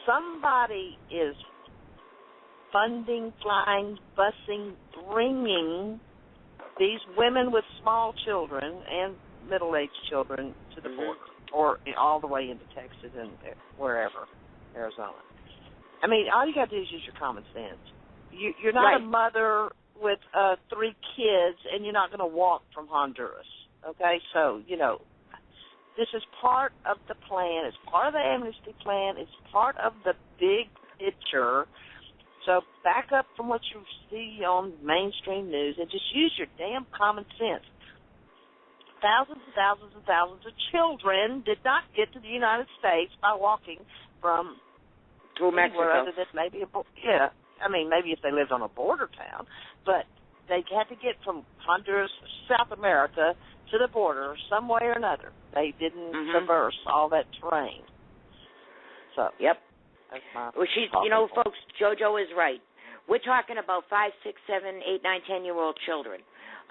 Somebody is funding, flying, busing, bringing these women with small children and middle-aged children to the border, or all the way into Texas and wherever, Arizona. I mean, all you got to do is use your common sense. You're not a mother with 3 kids, and you're not going to walk from Honduras, okay? So, this is part of the plan. It's part of the amnesty plan. It's part of the big picture. So back up from what you see on mainstream news and just use your damn common sense. Thousands and thousands and thousands of children did not get to the United States by walking from through Mexico. Other than maybe maybe if they lived on a border town, but they had to get from Honduras, South America, to the border some way or another. They didn't traverse all that terrain. So, that's my folks, JoJo is right. We're talking about 5, 6, 7, 8, 9, 10-year-old children,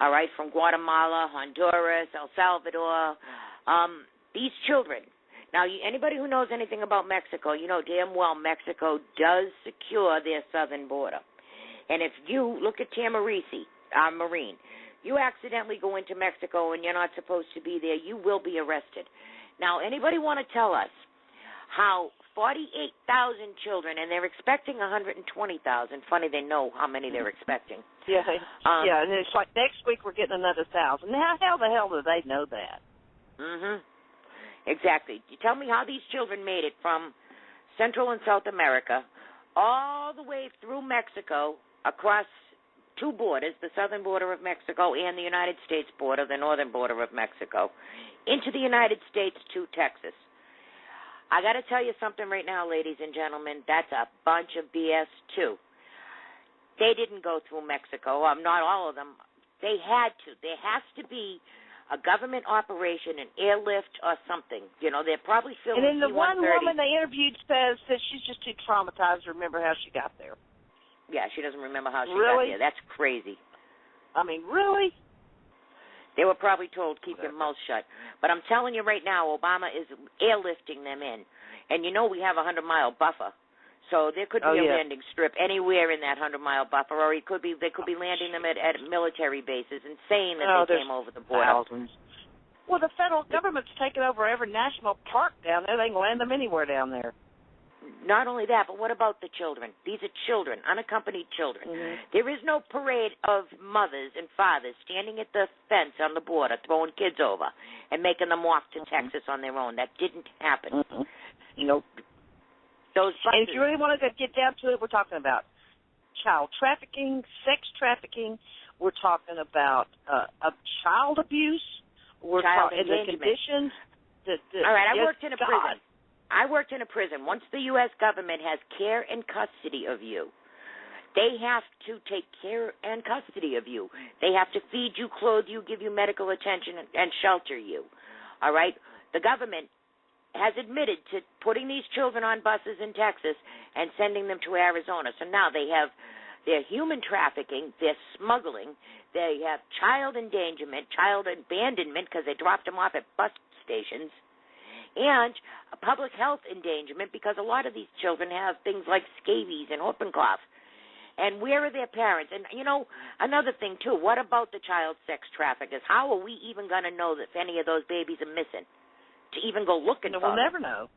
all right, from Guatemala, Honduras, El Salvador. These children. Now, anybody who knows anything about Mexico, you know damn well Mexico does secure their southern border. And if you look at Tamarisi, our Marine, you accidentally go into Mexico and you're not supposed to be there, you will be arrested. Now, anybody want to tell us how 48,000 children, and they're expecting 120,000. Funny, they know how many they're expecting. Yeah, and it's like next week we're getting another 1,000. Now, how the hell do they know that? Exactly. You tell me how these children made it from Central and South America, all the way through Mexico, across two borders, the southern border of Mexico and the United States border, the northern border of Mexico, into the United States to Texas. I got to tell you something right now, ladies and gentlemen. That's a bunch of BS, too. They didn't go through Mexico. Not all of them. They had to. There has to be a government operation, an airlift or something. You know, they're probably filming And then the one C-130. woman they interviewed says that she's just too traumatized to remember how she got there. Yeah, she doesn't remember how she Really? got there. That's crazy. I mean, really? They were probably told, keep your mouth shut. But I'm telling you right now, Obama is airlifting them in. And you know we have a 100-mile buffer. So there could be a landing strip anywhere in that 100-mile buffer, or they could be landing them at military bases and saying that they came over the border. Thousands. Well, the federal government's taken over every national park down there. They can land them anywhere down there. Not only that, but what about the children? These are children, unaccompanied children. Mm-hmm. There is no parade of mothers and fathers standing at the fence on the border throwing kids over and making them walk to Texas on their own. That didn't happen. Nope. And if you really want to get down to it, we're talking about child trafficking, sex trafficking. We're talking about child abuse. We're talking the conditions. All right, I worked in a prison. I worked in a prison. Once the U.S. government has care and custody of you, they have to take care and custody of you. They have to feed you, clothe you, give you medical attention, and shelter you. All right? The government has admitted to putting these children on buses in Texas and sending them to Arizona. So now they have their human trafficking, their smuggling, they have child endangerment, child abandonment because they dropped them off at bus stations, and a public health endangerment because a lot of these children have things like scabies and whooping cough. And where are their parents? And, you know, another thing, too, what about the child sex traffickers? How are we even going to know if any of those babies are missing to even go looking for them? We'll never know.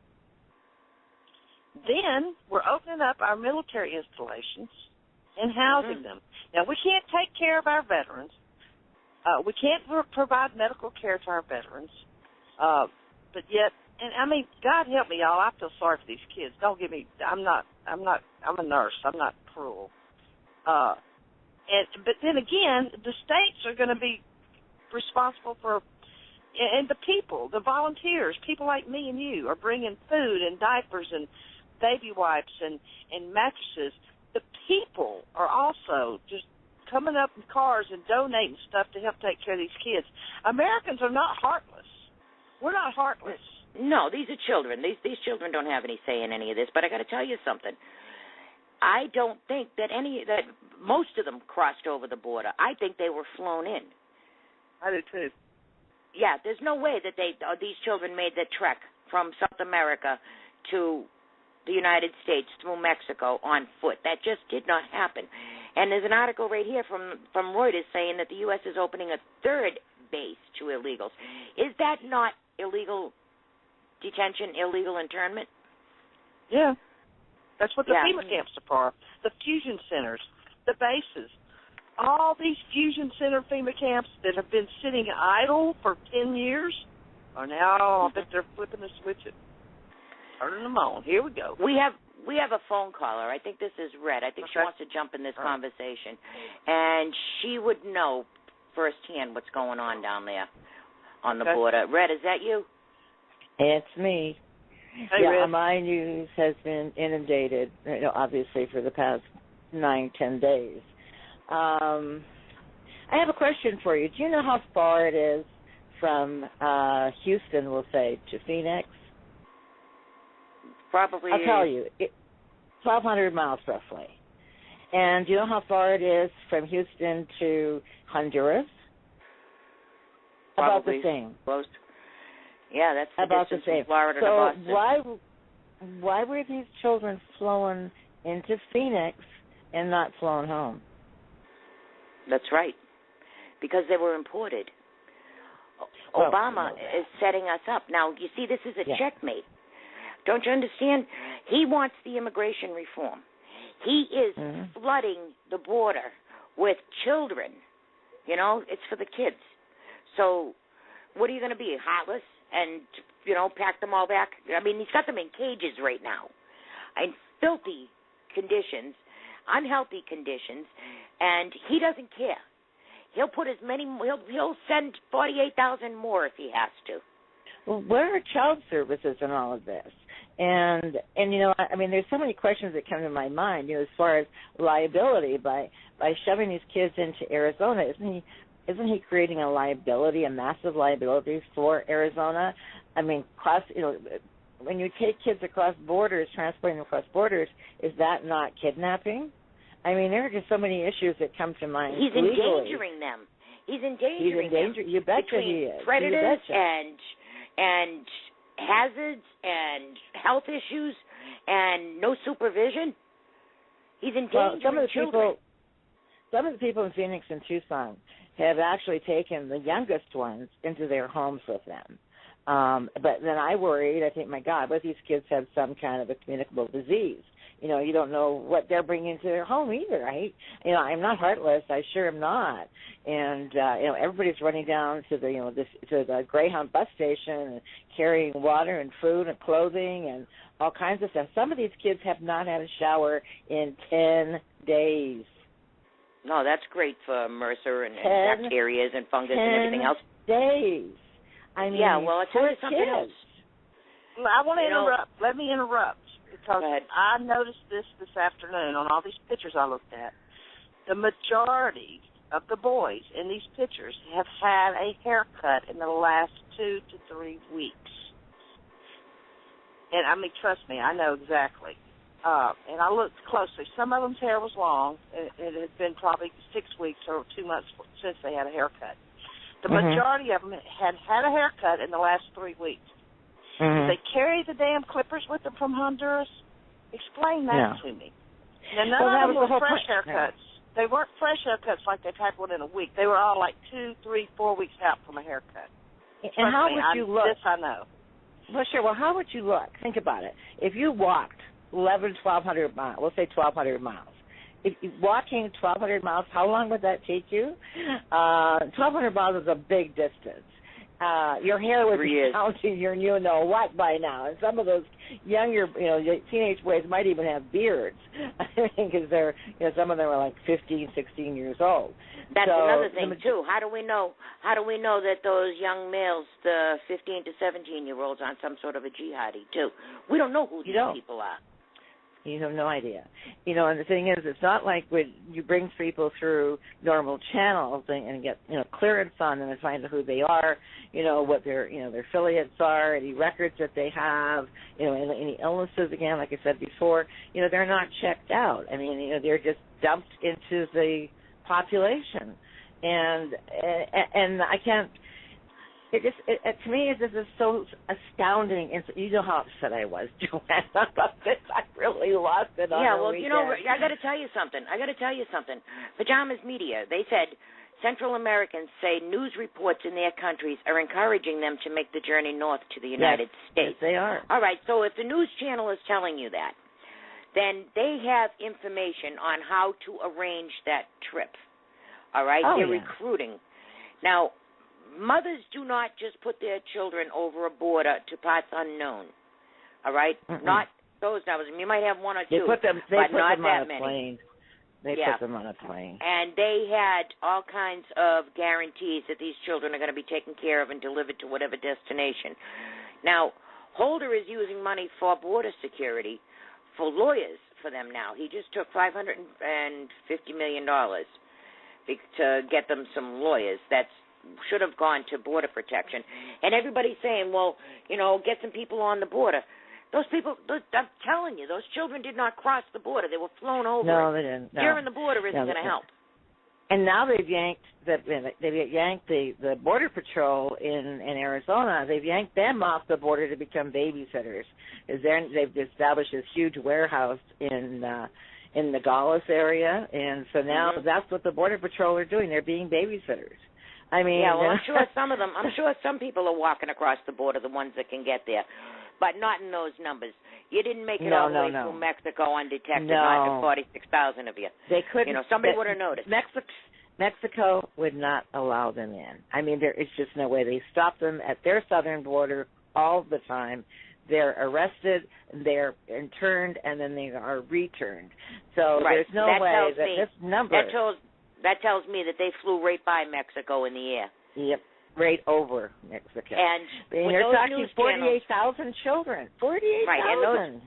Then we're opening up our military installations and housing them. Now, we can't take care of our veterans. We can't provide medical care to our veterans. But yet, and I mean, God help me, y'all. I feel sorry for these kids. Don't get me. I'm a nurse. I'm not cruel. But then again, the states are going to be responsible for, and the people, the volunteers, people like me and you, are bringing food and diapers and baby wipes and mattresses. The people are also just coming up in cars and donating stuff to help take care of these kids. Americans are not heartless. We're not heartless. No, these are children. These children don't have any say in any of this. But I got to tell you something. I don't think that most of them crossed over the border. I think they were flown in. I do too. Yeah, there's no way that these children made the trek from South America to the United States through Mexico on foot. That just did not happen. And there's an article right here from Reuters saying that the U.S. is opening a third base to illegals. Is that not illegal detention, illegal internment? Yeah. That's what the FEMA camps are for. The fusion centers, the bases. All these fusion center FEMA camps that have been sitting idle for 10 years are now, I bet they're flipping the switch and turning them on. Here we go. We have a phone caller. I think this is Red. I think she wants to jump in this conversation. And she would know firsthand what's going on down there on the border. Red, is that you? It's me. Hey, Red. My news has been inundated, obviously, for the past 9-10 days. I have a question for you. Do you know how far it is from Houston, we'll say, to Phoenix? Probably. I'll tell you. 1,200 miles, roughly. And do you know how far it is from Houston to Honduras? Probably about the same. Close. Yeah, that's the about the distance same. from Florida to Boston. So why were these children flown into Phoenix and not flown home? That's right. Because they were imported. Obama is setting us up. Now, you see, this is a checkmate. Don't you understand? He wants the immigration reform. He is flooding the border with children. You know, it's for the kids. So what are you going to be, heartless and, pack them all back? I mean, he's got them in cages right now. in filthy conditions, unhealthy conditions, and he doesn't care. He'll put as many. He'll send 48,000 more if he has to. Well, where are child services in all of this? And you know, I mean, there's so many questions that come to my mind. You know, as far as liability by shoving these kids into Arizona, isn't he creating a liability, a massive liability for Arizona? I mean, when you take kids across borders, transporting them across borders, is that not kidnapping? I mean, there are just so many issues that come to mind. He's legally. endangering them. He's endangering them. You betcha between he is. Predators and hazards and health issues and no supervision. He's endangering children. Some of the people in Phoenix and Tucson have actually taken the youngest ones into their homes with them. But then I worried, I think, my God, what if these kids have some kind of a communicable disease? You know, you don't know what they're bringing to their home either, right? You know, I'm not heartless. I sure am not. And, you know, everybody's running down to the, to the Greyhound bus station and carrying water and food and clothing and all kinds of stuff. Some of these kids have not had a shower in 10 days. No, that's great for MRSA and bacteria and fungus and everything else. 10 days. I mean, yeah, well, I'll tell you something else. Well, I want to interrupt. Let me interrupt. Because I noticed this afternoon on all these pictures I looked at. The majority of the boys in these pictures have had a haircut in the last 2 to 3 weeks. And, I mean, trust me, I know exactly. And I looked closely. Some of them's hair was long. It had been probably 6 weeks or 2 months since they had a haircut. The majority of them had had a haircut in the last 3 weeks. Did they carry the damn clippers with them from Honduras? Explain that to me. Now, none of them were fresh haircuts. No. They weren't fresh haircuts like they've had one in a week. They were all like 2, 3, 4 weeks out from a haircut. And how would you look? This I know. Well, sure. Well, how would you look? Think about it. If you walked 1,200 miles, we'll say 1,200 miles. If walking 1,200 miles, how long would that take you? 1,200 miles is a big distance. Your hair would be down to your you-know-what by now. And some of those younger, teenage boys might even have beards. I mean, because they're, some of them are like 15, 16 years old. That's another thing, too. How do we know that those young males, the 15 to 17-year-olds, aren't some sort of a jihadi, too? We don't know who these people are. You have no idea. And the thing is, it's not like when you bring people through normal channels and get, clearance on them and find out who they are, what their affiliates are, any records that they have, any illnesses, again, like I said before, they're not checked out. I mean, they're just dumped into the population. And I can't, to me, this is so astounding. And you know how upset I was, Joanna, about this. I really lost it on the weekend. I got to tell you something. Pajamas Media, they said Central Americans say news reports in their countries are encouraging them to make the journey north to the United States. Yes, they are. All right, so if the news channel is telling you that, then they have information on how to arrange that trip. All right? They're recruiting. Now, mothers do not just put their children over a border to parts unknown. All right? Not those numbers. You might have one or two, but not that many. Plane. They put them on a plane. And they had all kinds of guarantees that these children are going to be taken care of and delivered to whatever destination. Now, Holder is using money for border security, for lawyers for them now. He just took $550 million to get them some lawyers. That should have gone to border protection. And everybody's saying, well, get some people on the border. Those people, I'm telling you, those children did not cross the border. They were flown over. No, they didn't. No. Securing the border isn't going to help. And now they've yanked the Border Patrol in Arizona. They've yanked them off the border to become babysitters. They've established this huge warehouse in the Nogales area, and so now that's what the Border Patrol are doing. They're being babysitters. I mean, I'm sure some people are walking across the border, the ones that can get there, but not in those numbers. You didn't make it all the way through Mexico undetected, not 46,000 of you. They couldn't. Somebody would have noticed. Mexico would not allow them in. I mean, there is just no way. They stop them at their southern border all the time. they're arrested, they're interned, and then they are returned. So right. there's no way that this number... That tells me that they flew right by Mexico in the air. Yep, right over Mexico. And you're talking 48,000 children. 48,000. Right,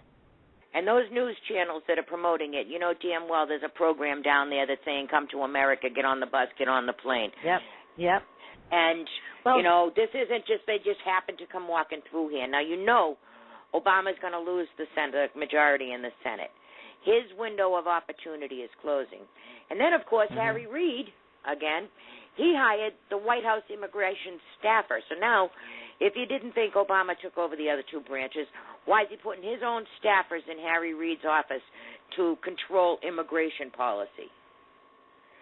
and those news channels that are promoting it, you know damn well there's a program down there that's saying, come to America, get on the bus, get on the plane. Yep. And, this isn't just they just happen to come walking through here. Now, Obama's going to lose the majority in the Senate. His window of opportunity is closing. And then, of course, Harry Reid, again, he hired the White House immigration staffer. So now, if you didn't think Obama took over the other two branches, why is he putting his own staffers in Harry Reid's office to control immigration policy?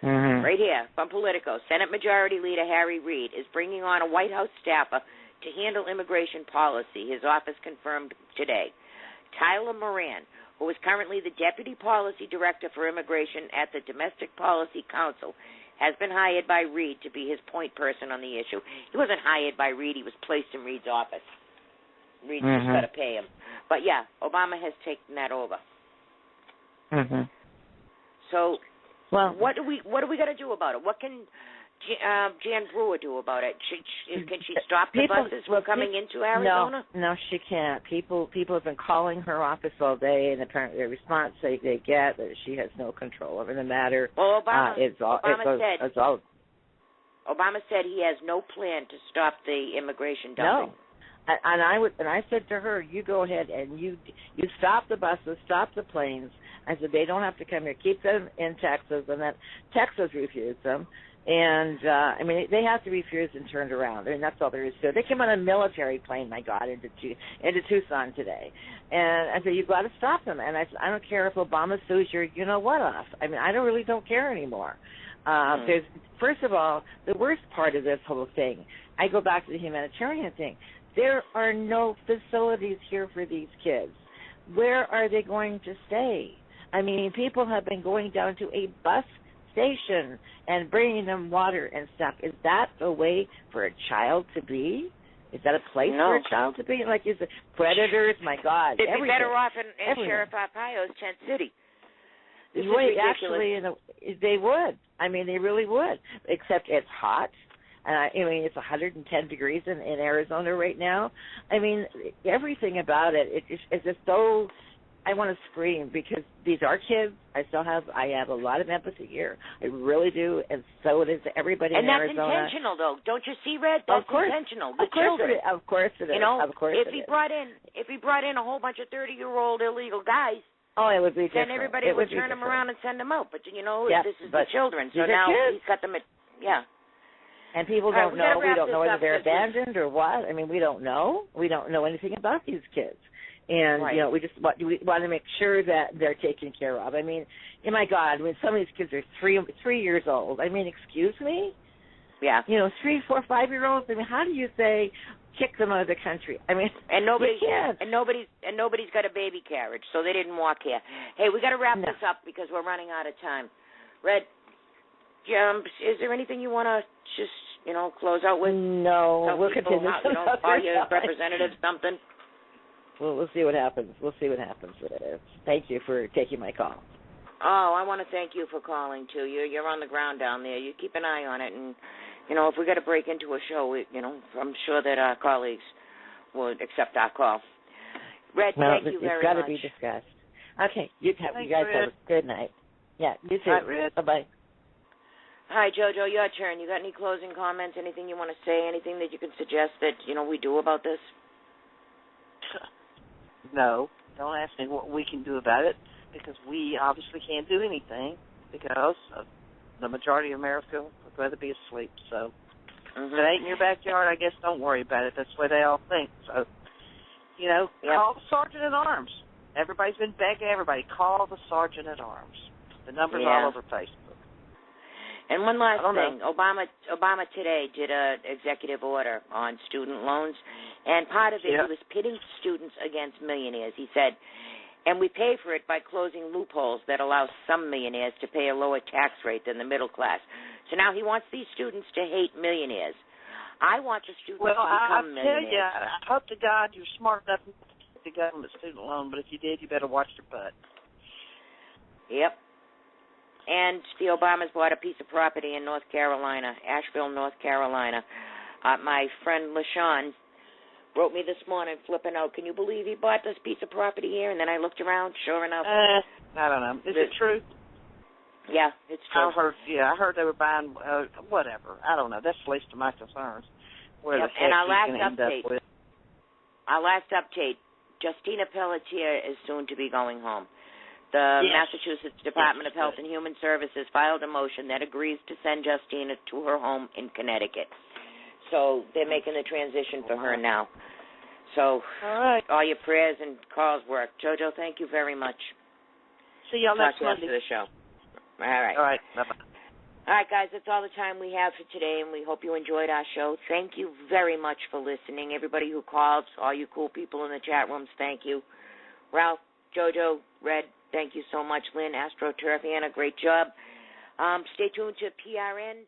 Right here, from Politico, Senate Majority Leader Harry Reid is bringing on a White House staffer to handle immigration policy, his office confirmed today. Tyler Moran, who is currently the Deputy Policy Director for Immigration at the Domestic Policy Council, has been hired by Reid to be his point person on the issue. He wasn't hired by Reid. He was placed in Reid's office. Reid just got to pay him. But, yeah, Obama has taken that over. So what do we got to do about it? What can Jan Brewer do about it? Can she stop the buses from coming into Arizona? No, she can't. People have been calling her office all day, and apparently the response they get that she has no control over the matter. Well, Obama said he has no plan to stop the immigration dumping. No. And I said to her, you go ahead and you stop the buses, stop the planes. I said they don't have to come here. Keep them in Texas, and then Texas refused them. And, they have to be refused and turned around. I mean, that's all there is to it. They came on a military plane, my God, into Tucson today. And I said, you've got to stop them. And I said, I don't care if Obama sues your you-know-what off. I mean, I really don't care anymore. First of all, the worst part of this whole thing, I go back to the humanitarian thing. There are no facilities here for these kids. Where are they going to stay? I mean, people have been going down to a bus station and bringing them water and stuff. Is that a way for a child to be? Is that a place for a child to be? Like, is it predators? My God. They'd be better off in Sheriff Arpaio's tent city. This is ridiculous. Actually, they would. I mean, they really would. Except it's hot. It's 110 degrees in Arizona right now. I mean, everything about it, it's just so... I want to scream because these are kids. I have a lot of empathy here. I really do, and so it is everybody in Arizona. And that's intentional, though. Don't you see, Red? That's intentional. Of course it is. If he brought in a whole bunch of 30-year-old illegal guys, it would be different. Then everybody would turn them around and send them out. But this is the children. So now he's got them And people don't know. We don't know whether they're abandoned or what. I mean, we don't know. We don't know anything about these kids. And, we just want to make sure that they're taken care of. I mean, my God, some of these kids are 3 years old. I mean, excuse me? Yeah. 3, 4, 5-year-olds. I mean, how do you say kick them out of the country? I mean, and nobody's got a baby carriage, so they didn't walk here. Hey, we got to wrap this up because we're running out of time. Red, is there anything you want to just, close out with? No, we'll continue. Are your representatives something? Well, we'll see what happens. Thank you for taking my call. Oh, I want to thank you for calling, too. You're on the ground down there. You keep an eye on it. And, if we got to break into a show, I'm sure that our colleagues will accept our call. Red, thank you very much. It's got to be discussed. Okay. You guys have a good night. Yeah, you too. Right, bye-bye. Hi, JoJo, your turn. You got any closing comments, anything you want to say, anything that you can suggest that, we do about this? No, don't ask me what we can do about it, because we obviously can't do anything, because the majority of America would rather be asleep. So if it ain't in your backyard, I guess don't worry about it. That's the way they all think. So, call the Sergeant at Arms. Everybody's been begging everybody, call the Sergeant at Arms. The number's all over Facebook. And one last thing, Obama today did an executive order on student loans, and part of it, he was pitting students against millionaires. He said, and we pay for it by closing loopholes that allow some millionaires to pay a lower tax rate than the middle class. So now he wants these students to hate millionaires. I want the students to become millionaires. Well, I tell you, I hope to God you're smart enough the government student loan, but if you did, you better watch your butt. Yep. And the Obamas bought a piece of property in North Carolina, Asheville, North Carolina. My friend LaShawn wrote me this morning flipping out, can you believe he bought this piece of property here? And then I looked around, sure enough. I don't know. Is it true? Yeah, it's true. I heard they were buying, whatever. I don't know. That's the least of my concerns. Where the heck and our last he's going to end up with. Our last update, Justina Pelletier is soon to be going home. The Massachusetts Department of Health and Human Services filed a motion that agrees to send Justina to her home in Connecticut. So they're making the transition for her now. So all your prayers and calls work. JoJo, thank you very much. See y'all next Monday. Monday. Talk to the show. All right. All right. Bye-bye. All right, guys, that's all the time we have for today, and we hope you enjoyed our show. Thank you very much for listening. Everybody who called, all you cool people in the chat rooms, thank you. Ralph, JoJo, Red, thank you so much. Lynn, AstroTurf, Anna, great job. Stay tuned to PRN.